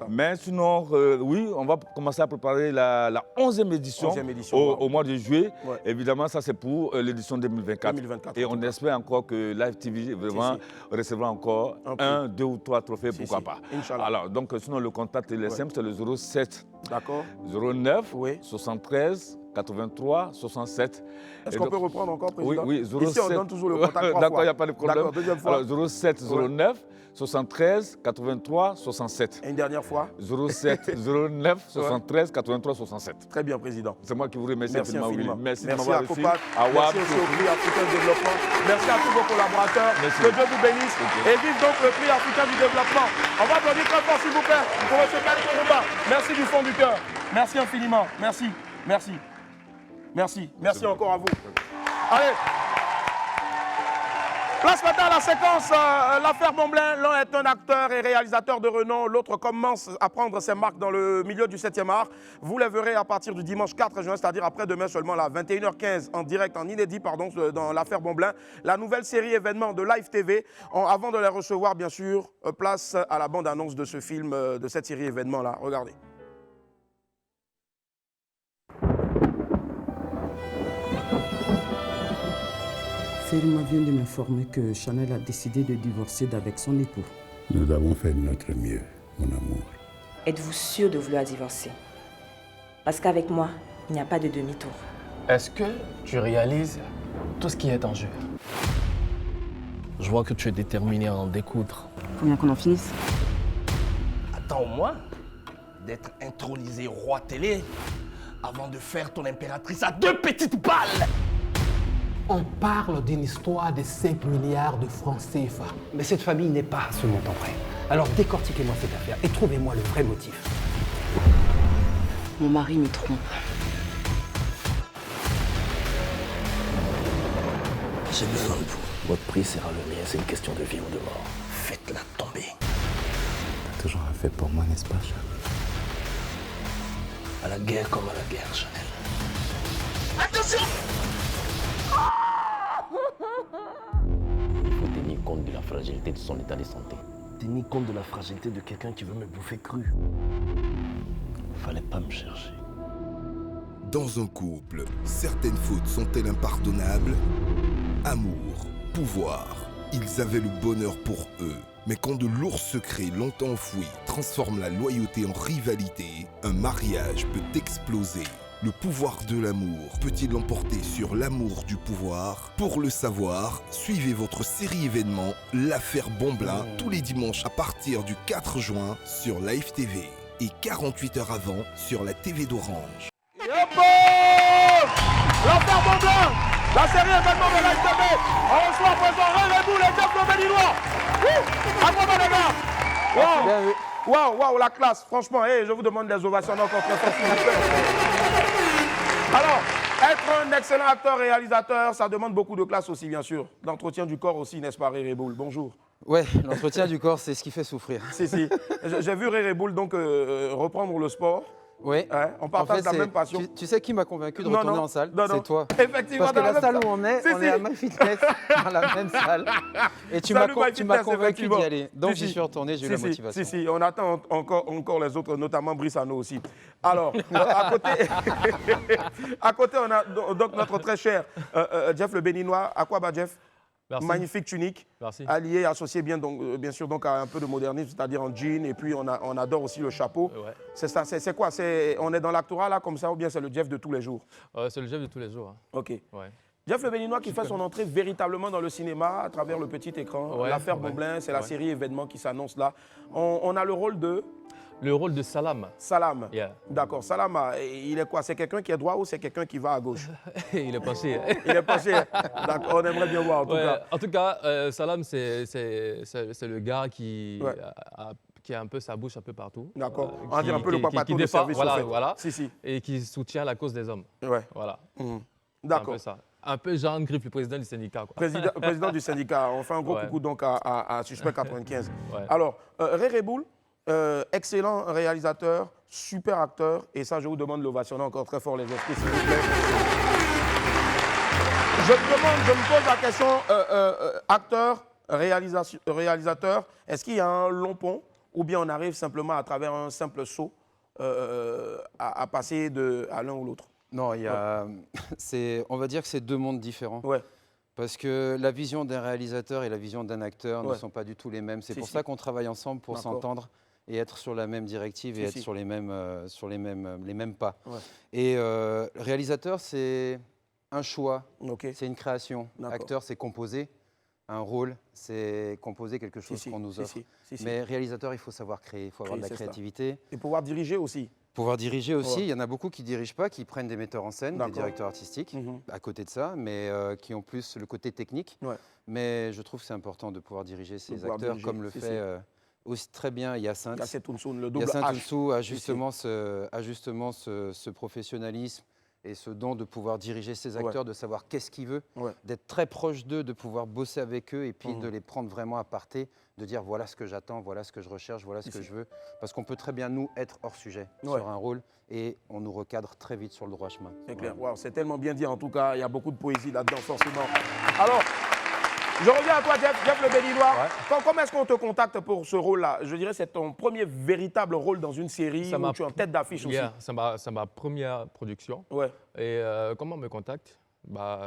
Mais sinon, oui, on va commencer à préparer la 11e édition, au mois de juillet. Évidemment, ça c'est pour l'édition 2024. Et on espère encore que Live TV vraiment recevra encore 1, 2 ou 3 trophées, pourquoi pas. Alors, donc, sinon, le contact, il est simple, c'est le 07 09 73 83 67. Est-ce qu'on peut reprendre encore, Président? Oui, 07. Ici, on donne toujours le contact 3 fois. D'accord, il n'y a pas de problème. D'accord, deuxième fois. Alors, 07 09 73 83 67. Et une dernière fois? 07 09 73 83 67. Très bien, Président. C'est moi qui vous remercie. Merci infiniment. Merci à Copac. Merci aussi au prix africain du développement. Merci à tous vos collaborateurs. Que Dieu vous bénisse. Et vive donc le prix africain du développement. On va applaudir très fort, s'il vous plaît, pour M. Khalid Kourouba. Merci du fond du cœur. Merci infiniment. Merci. Merci. Merci. Merci encore à vous. Allez. Place maintenant à la séquence l'affaire Bomblin. L'un est un acteur et réalisateur de renom. L'autre commence à prendre ses marques dans le milieu du 7e art. Vous les verrez à partir du dimanche 4 juin, c'est-à-dire après-demain seulement, à 21h15, en direct, en inédit, pardon, dans l'affaire Bomblin. La nouvelle série événement de Live TV. Avant de les recevoir, bien sûr, place à la bande-annonce de ce film, de cette série événement-là. Regardez. Ferima vient de m'informer que Chanel a décidé de divorcer d'avec son époux. Nous avons fait de notre mieux, mon amour. Êtes-vous sûr de vouloir divorcer? Parce qu'avec moi, il n'y a pas de demi-tour. Est-ce que tu réalises tout ce qui est en jeu? Je vois que tu es déterminé à en découdre. Faut bien qu'on en finisse. Attends au moins d'être intronisé roi télé avant de faire ton impératrice à 2 petites balles. On parle d'une histoire de 5 milliards de francs CFA. Mais cette famille n'est pas à ce montant près. Alors décortiquez-moi cette affaire et trouvez-moi le vrai motif. Mon mari me trompe. J'ai besoin de vous. Votre prix sera le mien, c'est une question de vie ou de mort. Faites-la tomber. T'as toujours un fait pour moi, n'est-ce pas, Chanel? À la guerre comme à la guerre, Chanel. Attention! Il faut tenir compte de la fragilité de son état de santé. Tenir compte de la fragilité de quelqu'un qui veut me bouffer cru. Fallait pas me chercher. Dans un couple, certaines fautes sont-elles impardonnables? Amour, pouvoir, ils avaient le bonheur pour eux. Mais quand de lourds secrets longtemps enfouis transforment la loyauté en rivalité, un mariage peut exploser. Le pouvoir de l'amour peut-il l'emporter sur l'amour du pouvoir? Pour le savoir, suivez votre série événement L'affaire Bomblin tous les dimanches à partir du 4 juin sur Live TV et 48 heures avant sur la TV d'Orange. L'affaire Bomblin, la série événement de Live TV. On reçoit à présent Ray Boul et Jeff le Béninois. À moi, les gars. Waouh, la classe. Franchement, je vous demande des ovations encore très fort. Alors, être un excellent acteur-réalisateur, ça demande beaucoup de classe aussi, bien sûr. L'entretien du corps aussi, n'est-ce pas, Ray Boul? Bonjour. Ouais, l'entretien du corps, c'est ce qui fait souffrir. Si. J'ai vu Ray Boul donc reprendre le sport. Oui. Hein, on partage la même passion. Tu sais qui m'a convaincu de retourner en salle? C'est toi. Effectivement. Parce que la salle où on est, on est à MyFitness, dans la même salle. Et tu m'as convaincu d'y aller. Donc j'y suis retourné, j'ai eu la motivation. Si, on attend encore les autres, notamment Brissano aussi. Alors, à côté, on a donc notre très cher Jeff le Béninois. À quoi, Jeff? Merci. Magnifique tunique, allié, associé bien sûr donc à un peu de modernisme, c'est-à-dire en jean, et puis on adore aussi le chapeau. Ouais. C'est quoi? On est dans l'actorat là comme ça, ou bien c'est le Jeff de tous les jours? C'est le Jeff de tous les jours. Hein. Ok. Ouais. Jeff le Béninois qui fait son entrée véritablement dans le cinéma à travers le petit écran. L'affaire Bomblin, c'est la série événement qui s'annonce là. On a le rôle de... Le rôle de Salam. Salam. Yeah. D'accord. Salam, il est quoi? C'est quelqu'un qui est droit ou c'est quelqu'un qui va à gauche? Il est passé. Il est passé. On aimerait bien voir en tout cas. En tout cas, Salam, c'est le gars qui a un peu sa bouche un peu partout. D'accord. On dit un peu le papato de service. Voilà. Et qui soutient la cause des hommes. Ouais. Voilà. D'accord. Un peu Jean Griff, le président du syndicat. Quoi. Président du syndicat. On fait un gros coucou donc à Suspect 95. Ouais. Alors, Rere Boul, excellent réalisateur, super acteur. Et ça, je vous demande l'ovationner encore très fort les esprits, s'il vous plaît. Je me pose la question, acteur, réalisateur, est-ce qu'il y a un long pont ou bien on arrive simplement à travers un simple saut à passer à l'un ou l'autre? Non, on va dire que c'est deux mondes différents. Ouais. Parce que la vision d'un réalisateur et la vision d'un acteur ne sont pas du tout les mêmes. C'est pour ça qu'on travaille ensemble pour s'entendre et être sur la même directive et être sur les mêmes pas. Ouais. Et réalisateur, c'est un choix, c'est une création. Acteur, c'est composer. Un rôle, c'est composer quelque chose qu'on nous offre. Mais réalisateur, il faut savoir créer, il faut avoir de la créativité. Et pouvoir diriger aussi. Pouvoir diriger aussi, il y en a beaucoup qui ne dirigent pas, qui prennent des metteurs en scène, des directeurs artistiques, à côté de ça, mais qui ont plus le côté technique. Ouais. Mais je trouve que c'est important de pouvoir diriger ces acteurs, comme le fait aussi très bien Hyacinthe. Hyacinthe Ounsoun, le double H. Hyacinthe Ounsoun a justement ce professionnalisme et ce don de pouvoir diriger ces acteurs, de savoir qu'est-ce qu'il veut, d'être très proche d'eux, de pouvoir bosser avec eux et puis de les prendre vraiment à parté, de dire voilà ce que j'attends, voilà ce que je recherche, voilà ce que je veux. Parce qu'on peut très bien, nous, être hors sujet sur un rôle et on nous recadre très vite sur le droit chemin. C'est clair, wow, c'est tellement bien dit en tout cas, il y a beaucoup de poésie là-dedans forcément. Alors, je reviens à toi Jeff le Béninois. Comment est-ce qu'on te contacte pour ce rôle-là? Je dirais que c'est ton premier véritable rôle dans une série où tu es en tête d'affiche aussi. C'est ma première production. Ouais. Et comment on me contacte?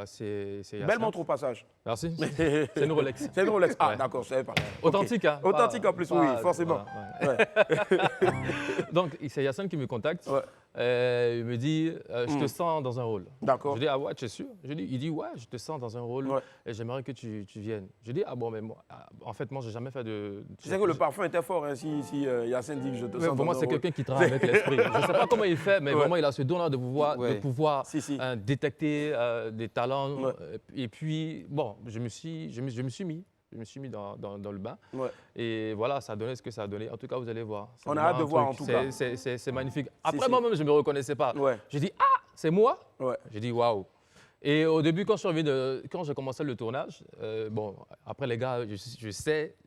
C'est belle montre au passage. Merci. C'est une Rolex. C'est une Rolex. Ah, d'accord, je savais pas. Authentique, hein. Authentique en plus, oui, forcément. Donc, c'est Hyacinthe qui me contacte. Il me dit, je te sens dans un rôle. D'accord. Je dis, ah ouais, tu es sûr? Il dit, ouais, je te sens dans un rôle et j'aimerais que tu viennes. Je dis, ah bon, mais moi, en fait, moi, j'ai jamais fait de... Tu sais que le parfum était fort, hein, si Hyacinthe dit que je te sens dans un rôle. Pour moi, c'est quelqu'un qui travaille avec l'esprit. Je ne sais pas comment il fait, mais vraiment, il a ce don-là de pouvoir détecter des talents. Et puis, bon, je me suis mis dans le bain. Et voilà, ça a donné ce que ça a donné. En tout cas, vous allez voir. On a hâte de voir en tout cas. C'est magnifique. Après, moi-même, je ne me reconnaissais pas. J'ai dit, ah, c'est moi? J'ai dit, waouh. Et au début, quand j'ai commencé le tournage, bon, après les gars,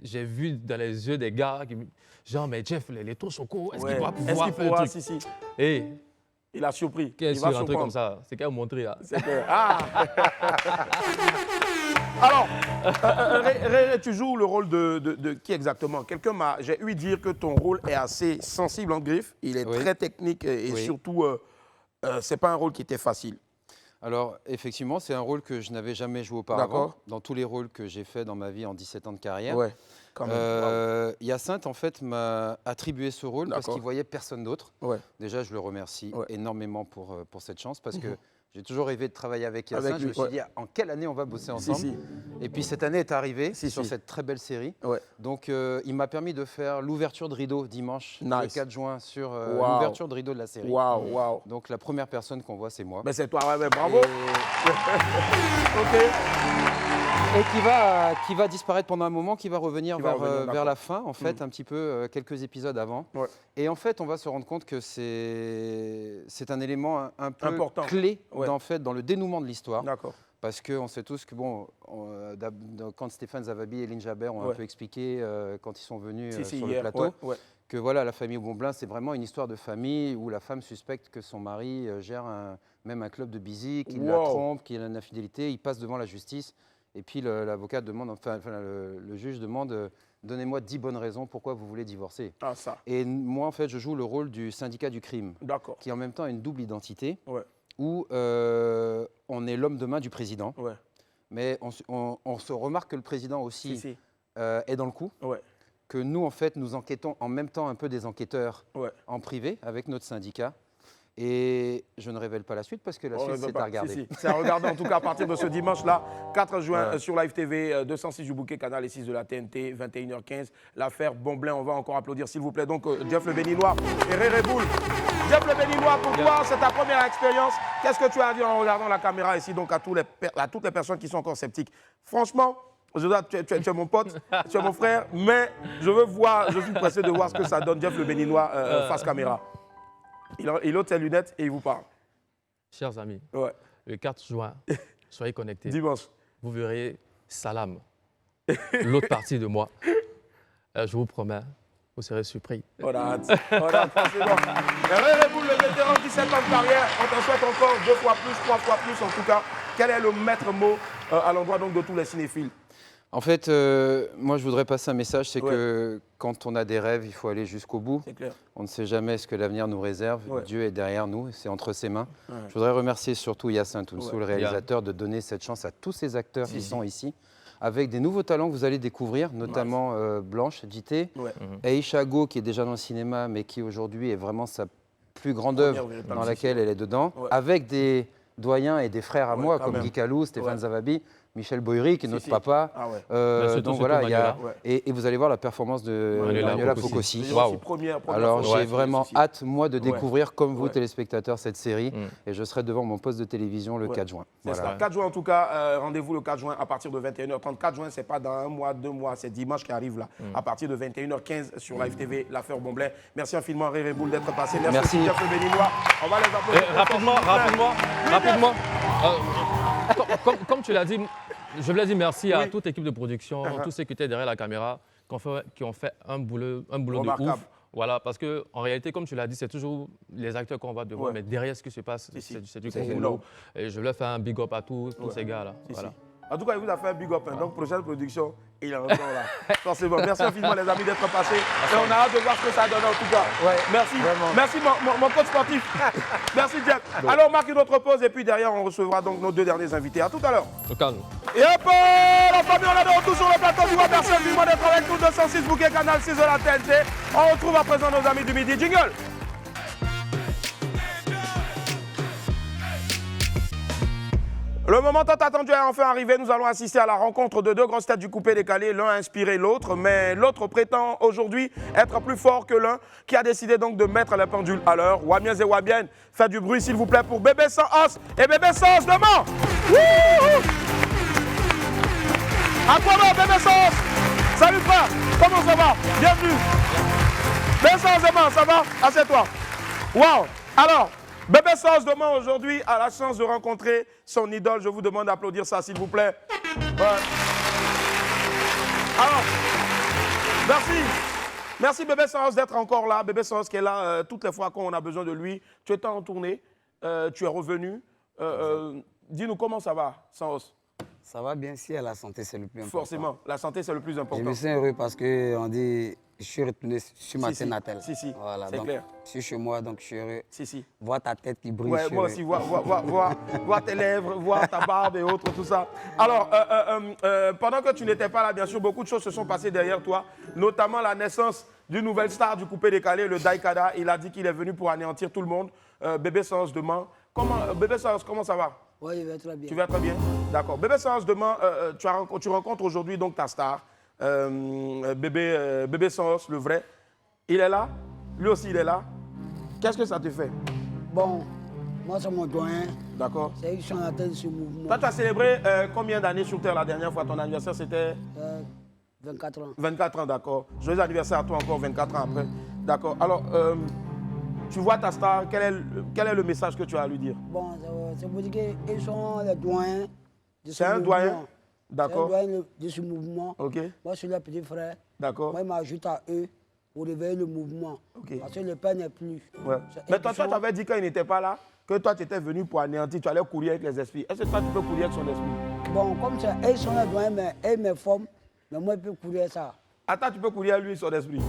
j'ai vu dans les yeux des gars, genre, mais Jeff, les tours sont courts, est-ce qu'il va pouvoir faire un truc? Et il a surpris. Qu'est-ce qu'il va rentrer comme ça? C'est qu'à vous montrer là. Ah. Alors, Rere, tu joues le rôle de qui exactement? J'ai eu dire que ton rôle est assez sensible en griffe. Il est très technique et surtout, c'est pas un rôle qui était facile. Alors, effectivement, c'est un rôle que je n'avais jamais joué auparavant. Dans tous les rôles que j'ai fait dans ma vie en 17 ans de carrière. Hyacinthe, en fait, m'a attribué ce rôle parce qu'il voyait personne d'autre. Déjà, je le remercie énormément pour cette chance parce que j'ai toujours rêvé de travailler avec Hyacinthe. Je me suis dit, en quelle année on va bosser ensemble? Et puis, cette année est arrivée sur cette très belle série. Donc, il m'a permis de faire l'ouverture de rideau dimanche, le 4 juin, sur l'ouverture de rideau de la série. Donc, la première personne qu'on voit, c'est moi. Mais c'est toi, bravo. Et qui va disparaître pendant un moment, qui va revenir vers la fin, en fait, un petit peu, quelques épisodes avant. Et en fait, on va se rendre compte que c'est un élément un peu important, clé dans le dénouement de l'histoire. Parce qu'on sait tous que, bon, quand Stéphane Zavabi et Lynn Jabert ont un peu expliqué, quand ils sont venus sur le plateau, que voilà, la famille Bonblin, c'est vraiment une histoire de famille où la femme suspecte que son mari gère même un club de busy, qu'il la trompe, qu'il a une infidélité, il passe devant la justice. Et puis l'avocat demande, le juge demande, donnez-moi 10 bonnes raisons pourquoi vous voulez divorcer. Ah, ça. Et moi, en fait, je joue le rôle du syndicat du crime, qui en même temps a une double identité, où on est l'homme de main du président, mais on se remarque que le président aussi est dans le coup, que nous, en fait, nous enquêtons en même temps un peu des enquêteurs en privé avec notre syndicat. Et je ne révèle pas la suite parce que la suite, c'est à regarder. C'est à regarder en tout cas à partir de ce dimanche-là, 4 juin sur Live TV, 206 du bouquet, canal et 6 de la TNT, 21h15. L'affaire Bonblin, on va encore applaudir s'il vous plaît. Donc Jeff le Béninois et Rere Boul. Jeff le Béninois, pour toi, c'est ta première expérience. Qu'est-ce que tu as dit en regardant la caméra ici, donc à toutes les personnes qui sont encore sceptiques? Franchement, tu es mon pote, tu es mon frère, mais je suis pressé de voir ce que ça donne, Jeff le Béninois face caméra. Il ôte ses lunettes et il vous parle. Chers amis, le 4 juin, soyez connectés. Dimanche. Vous verrez Salam, l'autre partie de moi. Je vous promets, vous serez surpris. On a hâte. On a hâte, forcément. Réré Boul, le vétéran, 17 ans de carrière. On t'en souhaite encore 2 fois plus, 3 fois plus en tout cas. Quel est le maître mot à l'endroit donc de tous les cinéphiles? En fait, moi, je voudrais passer un message, c'est que quand on a des rêves, il faut aller jusqu'au bout. C'est clair. On ne sait jamais ce que l'avenir nous réserve. Dieu est derrière nous, c'est entre ses mains. Ouais. Je voudrais remercier surtout Yacine Tounsou, le réalisateur, de donner cette chance à tous ces acteurs qui sont ici, avec des nouveaux talents que vous allez découvrir, notamment Blanche Dité, Aïcha Go, qui est déjà dans le cinéma, mais qui aujourd'hui est vraiment sa plus grande œuvre dans laquelle elle est dedans, avec des doyens et des frères à moi, comme Guy Calou, Stéphane Zavabi, Michel Boyry, qui est notre papa. Donc voilà, et vous allez voir la performance de Manuela Focossi. Alors j'ai vraiment hâte, moi, de découvrir, comme vous, téléspectateurs, cette série. Et je serai devant mon poste de télévision le 4 juin. C'est ça. 4 juin, en tout cas, rendez-vous le 4 juin à partir de 21h30. 4 juin, ce n'est pas dans 1 mois, 2 mois, c'est dimanche qui arrive là. À partir de 21h15 sur Live TV, l'affaire Bomblin. Merci infiniment, Réré Boul, d'être passé. Merci. Jeff le Béninois. On va les applaudir. Rapidement. Comme tu l'as dit, je voulais dire merci à toute l'équipe de production, tous ceux qui étaient derrière la caméra, qui ont fait un boulot de ouf. Voilà, parce qu'en réalité, comme tu l'as dit, c'est toujours les acteurs qu'on va devoir, mais derrière ce qui se passe, c'est du boulot. Et je voulais faire un big up à tous ces gars-là. Voilà. En tout cas, il vous a fait un big up. Donc, prochaine production, il est encore là. Forcément. Merci infiniment, les amis, d'être passés. Et on a hâte de voir ce que ça donne, en tout cas. Merci. Merci, mon coach sportif. Merci, Jeff. Alors, on marque une autre pause et puis derrière, on recevra donc nos 2 derniers invités. À tout à l'heure. Au calme. Et hop, la famille, on est de retour sur le plateau du Merci infiniment d'être avec nous. 206 bouquets, canal 6 de la TNT. On retrouve à présent nos amis du midi. Jingle. Le moment tant attendu est enfin arrivé. Nous allons assister à la rencontre de 2 grosses têtes du coupé décalé. L'un a inspiré l'autre, mais l'autre prétend aujourd'hui être plus fort que l'un qui a décidé donc de mettre la pendule à l'heure. Wamiens et Wabiennes, faites du bruit s'il vous plaît pour Bébé Sans Os et Bébé Sans Os demain. À quoi va Bébé Sans Os? Salut frère, comment ça va? Bienvenue. Bébé Sans Os demain, ça va? Assieds-toi. Waouh. Alors, Bébé Sans Os demain aujourd'hui a la chance de rencontrer son idole. Je vous demande d'applaudir ça s'il vous plaît. Alors, merci. Merci Bébé Sans Os d'être encore là. Bébé Sans Os qui est là toutes les fois qu'on a besoin de lui. Tu étais en tournée, tu es revenu. Dis-nous comment ça va, Sans Os? Ça va bien, si la santé c'est le plus important. Forcément, la santé c'est le plus important. Je me sens heureux parce qu'on dit, je suis retourné sur ma terre natale. Voilà, c'est clair. Je suis chez moi, donc je suis heureux. Si. Voir ta tête qui brille. Ouais, moi aussi, voir tes lèvres, voir ta barbe et autres, tout ça. Alors, pendant que tu n'étais pas là, bien sûr, beaucoup de choses se sont passées derrière toi, notamment la naissance d'une nouvelle star du coupé décalé, le Daikada. Il a dit qu'il est venu pour anéantir tout le monde. Bébé Sans Os demain. Bébé Sans Os, comment ça va? Oui, il va très bien. Tu vas très bien? D'accord. Bébé Sans Os, demain, tu rencontres aujourd'hui donc ta star, Bébé Sans Os, le vrai. Il est là? Lui aussi, il est là. Qu'est-ce que ça te fait? Bon, moi, c'est mon doyen. D'accord. C'est eux qui sont à la tête de ce mouvement. Toi, tu as célébré combien d'années sur Terre la dernière fois? Ton anniversaire, c'était 24 ans. 24 ans, d'accord. Joyeux anniversaire à toi encore, 24 ans après. D'accord. Alors, tu vois ta star, quel est le message que tu as à lui dire? Bon, c'est pour dire qu'ils sont les doyens de ce mouvement. C'est un doyen? D'accord. C'est un doyen de ce mouvement. Ok. Moi, je suis leur petit frère. D'accord. Moi, je m'ajoute à eux pour réveiller le mouvement. Parce que le père n'est plus. Ouais. Mais toi, tu avais dit quand il n'était pas là, que toi, tu étais venu pour anéantir, tu allais courir avec les esprits. Est-ce que toi, tu peux courir avec son esprit? Bon, comme ça, ils sont les doyens, mais ils me forment. Mais moi, je peux courir ça. Attends, tu peux courir avec lui, son esprit.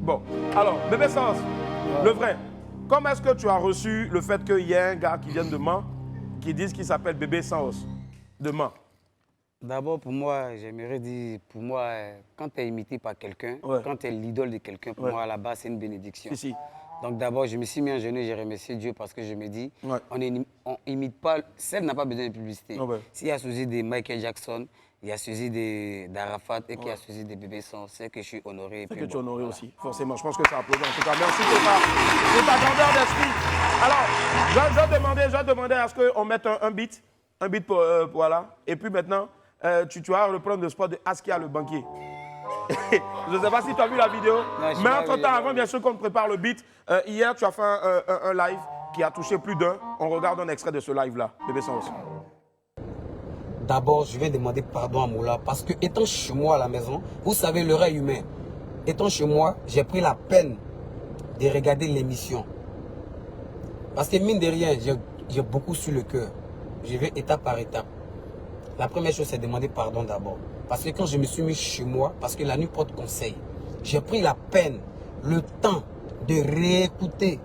Bon, alors, Bébé Sans Os, le vrai, comment est-ce que tu as reçu le fait qu'il y ait un gars qui vient de Mans, qui dise qu'il s'appelle Bébé Sans Os, de Mans? D'abord, pour moi, j'aimerais dire, pour moi, quand tu es imité par quelqu'un, quand tu es l'idole de quelqu'un, pour moi, à la base, c'est une bénédiction. Donc d'abord, je me suis mis en genou et j'ai remercié Dieu parce que je me dis, on n'imite pas, celle n'a pas besoin de publicité. S'il y a suivi de Michael Jackson, il y a suivi d'Arafat et qu'il y a suivi de Bébé Sans Os, c'est que je suis honoré. C'est que tu es honoré aussi, forcément. Je pense que ça applaudit. En tout cas, merci pour ta grandeur d'esprit. Alors, je demandais à ce qu'on mette un beat pour, voilà. Et puis maintenant, tu vas reprendre le spot de Askia le banquier. Je ne sais pas si tu as vu la vidéo, mais entre-temps, avant bien sûr qu'on te prépare le beat, hier tu as fait un live qui a touché plus d'un. On regarde un extrait de ce live-là. Bébé Sens. D'abord, je vais demander pardon à Moula parce que étant chez moi à la maison, vous savez, le rêve humain. Étant chez moi, j'ai pris la peine de regarder l'émission. Parce que mine de rien, j'ai beaucoup sur le cœur. Je vais étape par étape. La première chose, c'est demander pardon d'abord. Parce que quand je me suis mis chez moi, parce que la nuit porte conseil, j'ai pris la peine, le temps de réécouter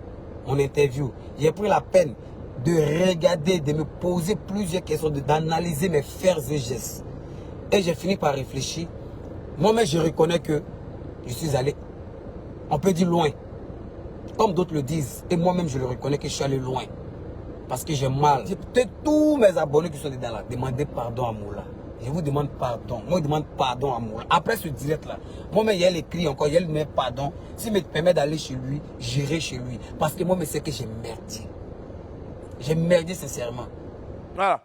mon interview. J'ai pris la peine de regarder, de me poser plusieurs questions, d'analyser mes faits et gestes. Et j'ai fini par réfléchir. Moi-même, je reconnais que je suis allé, on peut dire loin, comme d'autres le disent. Et moi-même, je le reconnais que je suis allé loin. Parce que j'ai mal. J'ai peut-être tous mes abonnés qui sont dedans là. Demandez pardon à Moula. Je vous demande pardon. Moi, je demande pardon à Moula. Après ce direct-là, moi-même, il y a écrit encore, il y a le pardon. S'il me permet d'aller chez lui, j'irai chez lui. Parce que moi, je sais que j'ai merdé. J'ai merdé sincèrement. Voilà.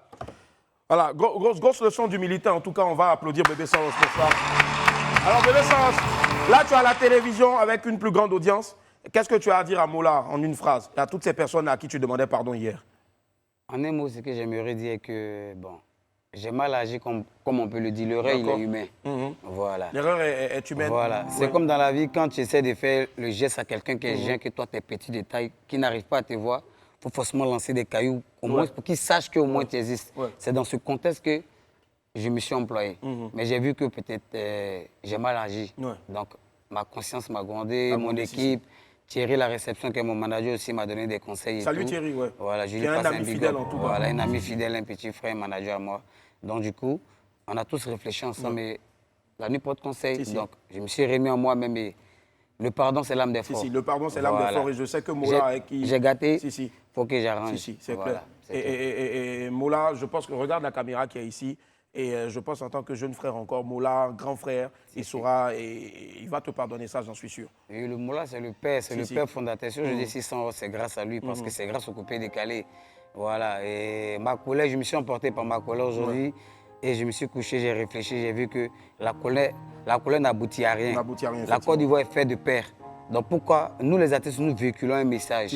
Voilà, grosse leçon d'humilité. En tout cas, on va applaudir Bébé Sens pour ça. Alors, Bébé Sens, là, tu as la télévision avec une plus grande audience. Qu'est-ce que tu as à dire à Moula en une phrase et à toutes ces personnes à qui tu demandais pardon hier? En un mot, ce que j'aimerais dire que, bon, j'ai mal agi comme on peut le dire. L'erreur, il est humain. Voilà. L'erreur est humaine. Voilà. C'est comme dans la vie, quand tu essaies de faire le geste à quelqu'un qui est géant, que toi, tes petits détails, qui n'arrive pas à te voir, il faut forcément lancer des cailloux, au moins pour qu'il sache qu'au moins tu existes. C'est dans ce contexte que je me suis employé. Mais j'ai vu que peut-être j'ai mal agi. Donc, ma conscience m'a grondé, mon équipe. Thierry, la réception, que mon manager aussi m'a donné des conseils. Salut Thierry, ouais. Voilà, je lui passe un ami fidèle en tout cas. Voilà, un ami fidèle, un petit frère, manager à moi. Donc du coup, on a tous réfléchi ensemble, mais la nuit porte conseil. Donc je me suis remis en moi-même et le pardon, c'est l'âme des forts. Le pardon, c'est l'âme des forts et je sais que Moula avec qui... J'ai gâté, il faut que j'arrange. C'est clair. Et Moula, je pense que regarde la caméra qui est ici. Et je pense en tant que jeune frère encore, Moula, grand frère, il saura et il va te pardonner ça, j'en suis sûr. Et le Moula, c'est le père, c'est le père fondateur. Si je dis 600 c'est grâce à lui parce que c'est grâce au coupé décalé. Voilà. Et ma colère, je me suis emporté par ma colère aujourd'hui et je me suis couché, j'ai réfléchi, j'ai vu que la colère n'aboutit à rien. La Côte d'Ivoire est faite de père. Donc pourquoi nous les artistes, nous véhiculons un message.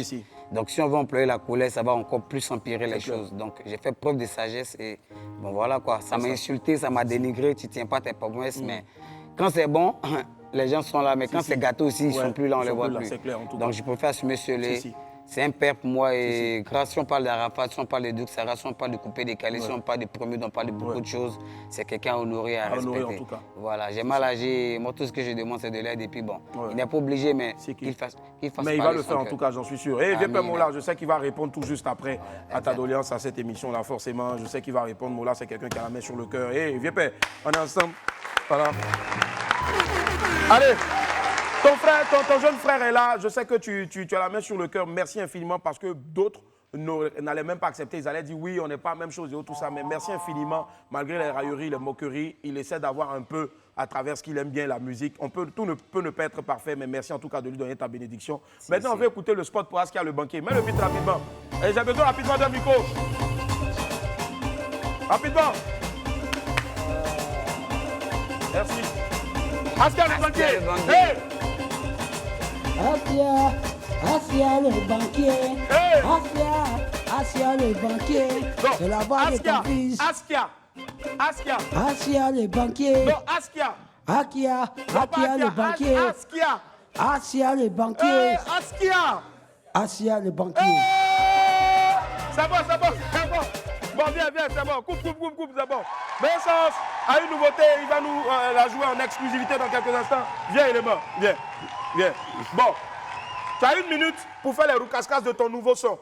Donc si on veut employer la colère, ça va encore plus empirer les choses. Donc j'ai fait preuve de sagesse et bon voilà quoi. Ça m'a insulté, ça m'a dénigré, tu ne tiens pas tes promesses, mais quand c'est bon, les gens sont là. Mais quand c'est gâteau aussi, ils ne sont plus là, on ne les voit plus. Donc je préfère assumer ce lait. C'est un père pour moi et grâce, si on parle d'Arafat, si on parle de Douk Sarah, si on parle de coupé décalé, si on parle de premier, on parle de beaucoup de choses, c'est quelqu'un honoré à respecter. En tout cas. Voilà, j'ai mal agi, moi tout ce que je demande c'est de l'aide et puis bon, il n'est pas obligé mais qu'il fasse mais il va le faire en tout cas, j'en suis sûr. Et viens Moula, je sais qu'il va répondre tout juste après à ta doléance à cette émission-là, forcément. Je sais qu'il va répondre. Moula, c'est quelqu'un qui a la main sur le cœur. Et viens Père, on est ensemble. Voilà. Allez. Ton jeune frère est là, je sais que tu as la main sur le cœur, merci infiniment parce que d'autres n'allaient même pas accepter, ils allaient dire oui, on n'est pas la même chose et tout ça, mais merci infiniment, malgré les railleries, les moqueries, il essaie d'avoir un peu à travers ce qu'il aime bien, la musique. Tout ne peut ne pas être parfait, mais merci en tout cas de lui donner ta bénédiction. Maintenant, on va écouter le spot pour Askia le banquier. Mets le beat rapidement. J'ai besoin rapidement d'un micro. Rapidement. Merci. Askia le banquier. Hey! Asia le banquier. Hey! Asia le banquier. C'est la voix de ton fils. Askia le banquier. Non, Askia. Akia le banquier. Asia le banquier. Hey, Asia le banquier. Hey! C'est bon. Bon, viens, c'est bon. Coupe, c'est bon. Mais Sens a une nouveauté, il va nous la jouer en exclusivité dans quelques instants. Viens, il est mort. Viens. Bon, tu as 1 minute pour faire les roucascas de ton nouveau son.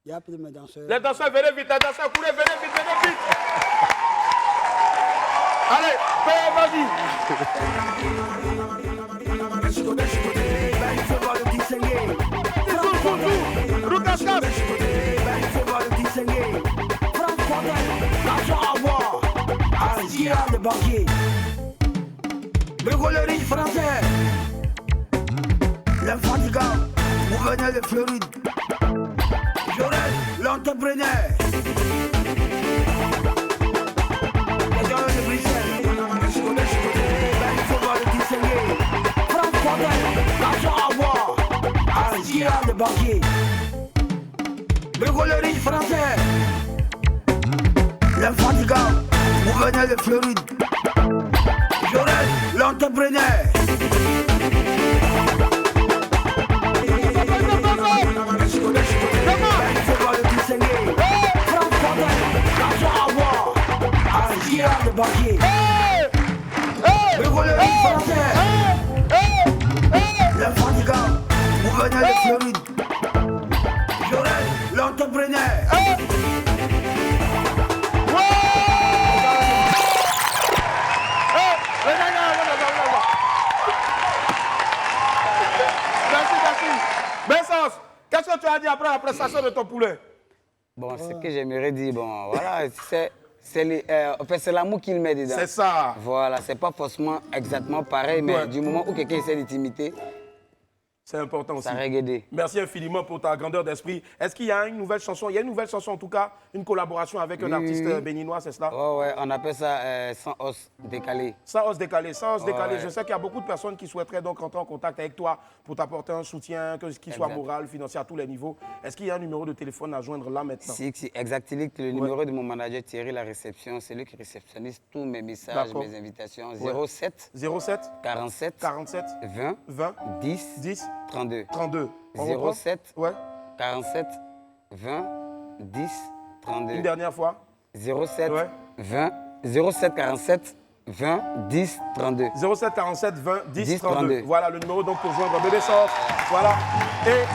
Il y a plus mes danseurs. Les danseurs, venez vite, courez, venez vite. Allez, vas-y. Tout, roucascas. Asia le banquier. Bricolerie français. L'infatigable, vous venez de Floride. Jorel, l'entrepreneur. Les gens de Bruxelles. Il faut voir le distinguer. France Fondel, l'argent à boire. Asia le banquier. l'infatigable, vous venez de Floride. Jorel, l'entrepreneur. Le banquier, le voleur français, l'infatigable, vous venez de Floride. Jorel, l'entrepreneur. Bessance, qu'est-ce que tu as dit après la prestation de ton poulet? Bon, ce que j'aimerais dire, bon, voilà, c'est l'amour qu'il met dedans. C'est ça. Voilà, c'est pas forcément exactement pareil, mais du moment où quelqu'un essaie d'intimiter, c'est important aussi. Ça a aidé. Merci infiniment pour ta grandeur d'esprit. Est-ce qu'il y a une nouvelle chanson? Il y a une nouvelle chanson, en tout cas, une collaboration avec un artiste béninois, c'est cela? Ouais, on appelle ça sans os décalé. Sans os décalé, sans os décalé. Ouais. Je sais qu'il y a beaucoup de personnes qui souhaiteraient donc rentrer en contact avec toi pour t'apporter un soutien, qu'il soit moral, financier, à tous les niveaux. Est-ce qu'il y a un numéro de téléphone à joindre là maintenant? Si, exact. Le numéro de mon manager Thierry, la réception, c'est lui qui réceptionnise tous mes messages, mes invitations. 07 47 20 10 32. 07 47 20 10 32. Une dernière fois. 07 47 20 10 32. 07 47 20 10 32. Voilà le numéro donc pour joindre Bébé Sauce. Voilà. Et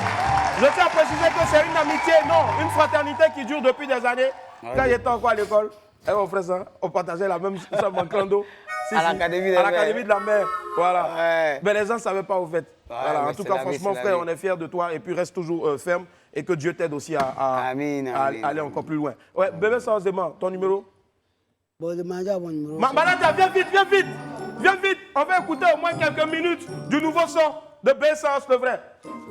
je tiens à préciser que c'est une amitié, non, une fraternité qui dure depuis des années. Quand j'étais encore à l'école, on faisait ça, on partageait la même somme en clando. À l'Académie de la mer. Voilà. Ouais. Mais les gens ne savaient pas au fait. Voilà. En tout cas, franchement, frère, on est fiers de toi et puis reste toujours ferme et que Dieu t'aide aussi à aller encore plus loin. Ouais, Bébé Sauce Dema, ton numéro? Bon, demandez mon numéro. Manaja, viens vite. Viens vite. On va écouter au moins quelques minutes du nouveau son de Bébé Sauce, le vrai.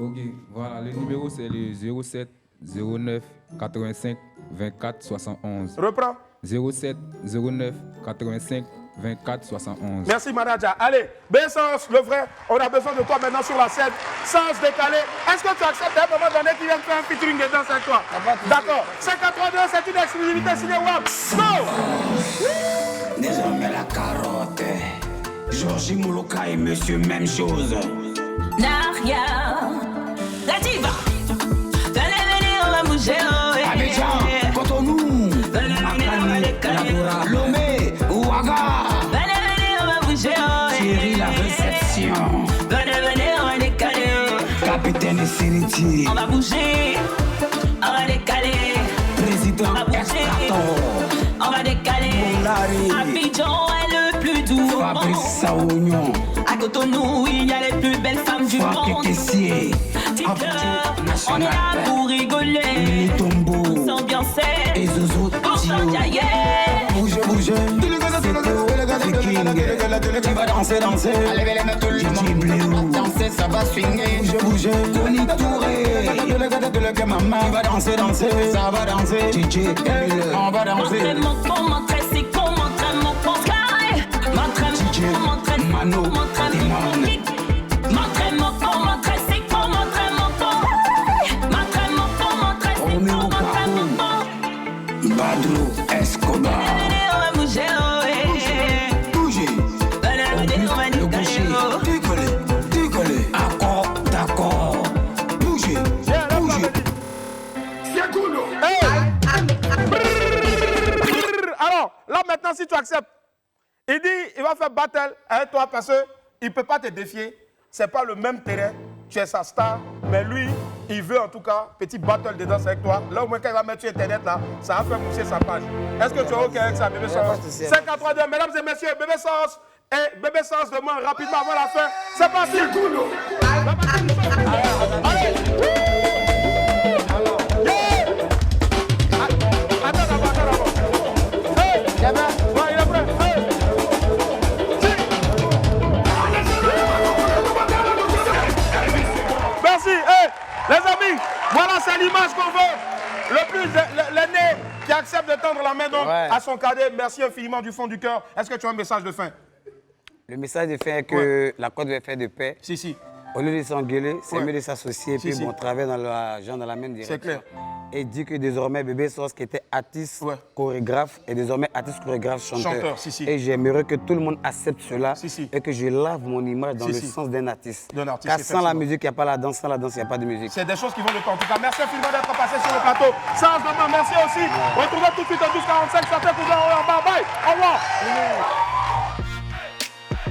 Ok, voilà, le numéro c'est le 07 09 85 24 71. Reprends. 07 09 85 24 71. Merci Manaja. Allez, Bessance, le vrai, on a besoin de toi maintenant sur la scène, sans se décaler. Est-ce que tu acceptes à un moment donné qu'il vienne faire un featuring de danse avec toi? D'accord. 582, c'est une exclusivité signée WAP. Go! Désormais la carotte, Georgie Moulouka et monsieur même chose. Naria, la diva, venez venir, on va bouger. Abidjan, Cotonou, Akani, Lomé, Ouaga. Venez venir, on va bouger. Thierry, la réception. Venez, on va décaler. Capitaine Siriti. On va bouger, on va décaler. Président Extrato. On va décaler. Abidjan est le plus doux. Fabrice Saounion. À Cotonou, il y a les plus belles femmes du monde. On est là pour rigoler, pour s'ambiancer, pour s'enjailler. Bouge, tu vas danser. Allez, tout le monde danser, ça va swinger. Bouge, Tony Touré. Maman, tu vas danser, ça va danser. DJ, on va danser. Montrer, c'est qu'on montre mon compte carré. Montrer, Mano, montrer, c'est qu'on montre mon compte. Montrer, c'est qu'on montre mon compte. Badro Escobar. Décoller. D'accord. Bougez. C'est cool. Alors, là maintenant, si tu acceptes, il dit il va faire battle avec toi parce qu'il ne peut pas te défier. Ce n'est pas le même terrain. Tu es sa star, mais lui, il veut en tout cas petit battle de danse avec toi. Là, au moins, quand il va mettre sur Internet, là, ça va faire pousser sa page. Est-ce que tu es OK avec ça, Bébé Sauce? 5-3-2, mesdames et messieurs, Bébé Sauce et Bébé Sauce demande rapidement avant la fin. C'est parti. C'est cool. Allez. Attends d'abord. Hey, il est prêt. Hey. Merci. Hey, les amis, voilà, c'est l'image qu'on veut. L'aîné qui accepte de tendre la main donc, à son cadet. Merci infiniment du fond du cœur. Est-ce que tu as un message de fin? Le message de fin est que la Côte va faire de paix. Si. Au lieu de s'engueuler, c'est mieux de s'associer et puis bon, travailler dans la même direction. C'est clair. Et dit que désormais, Bébé Sos, qui était artiste, chorégraphe, est désormais artiste, chorégraphe, chanteur. Et j'aimerais que tout le monde accepte cela et que je lave mon image dans le sens d'un artiste. Car sans la musique, il n'y a pas la danse. Sans la danse, il n'y a pas de musique. C'est des choses qui vont de temps. En tout cas, merci infiniment d'être passé sur le plateau. Sans demain, merci aussi. Retrouvez tout de suite à 12h45. Ça fait que vous en bye bye. Au revoir.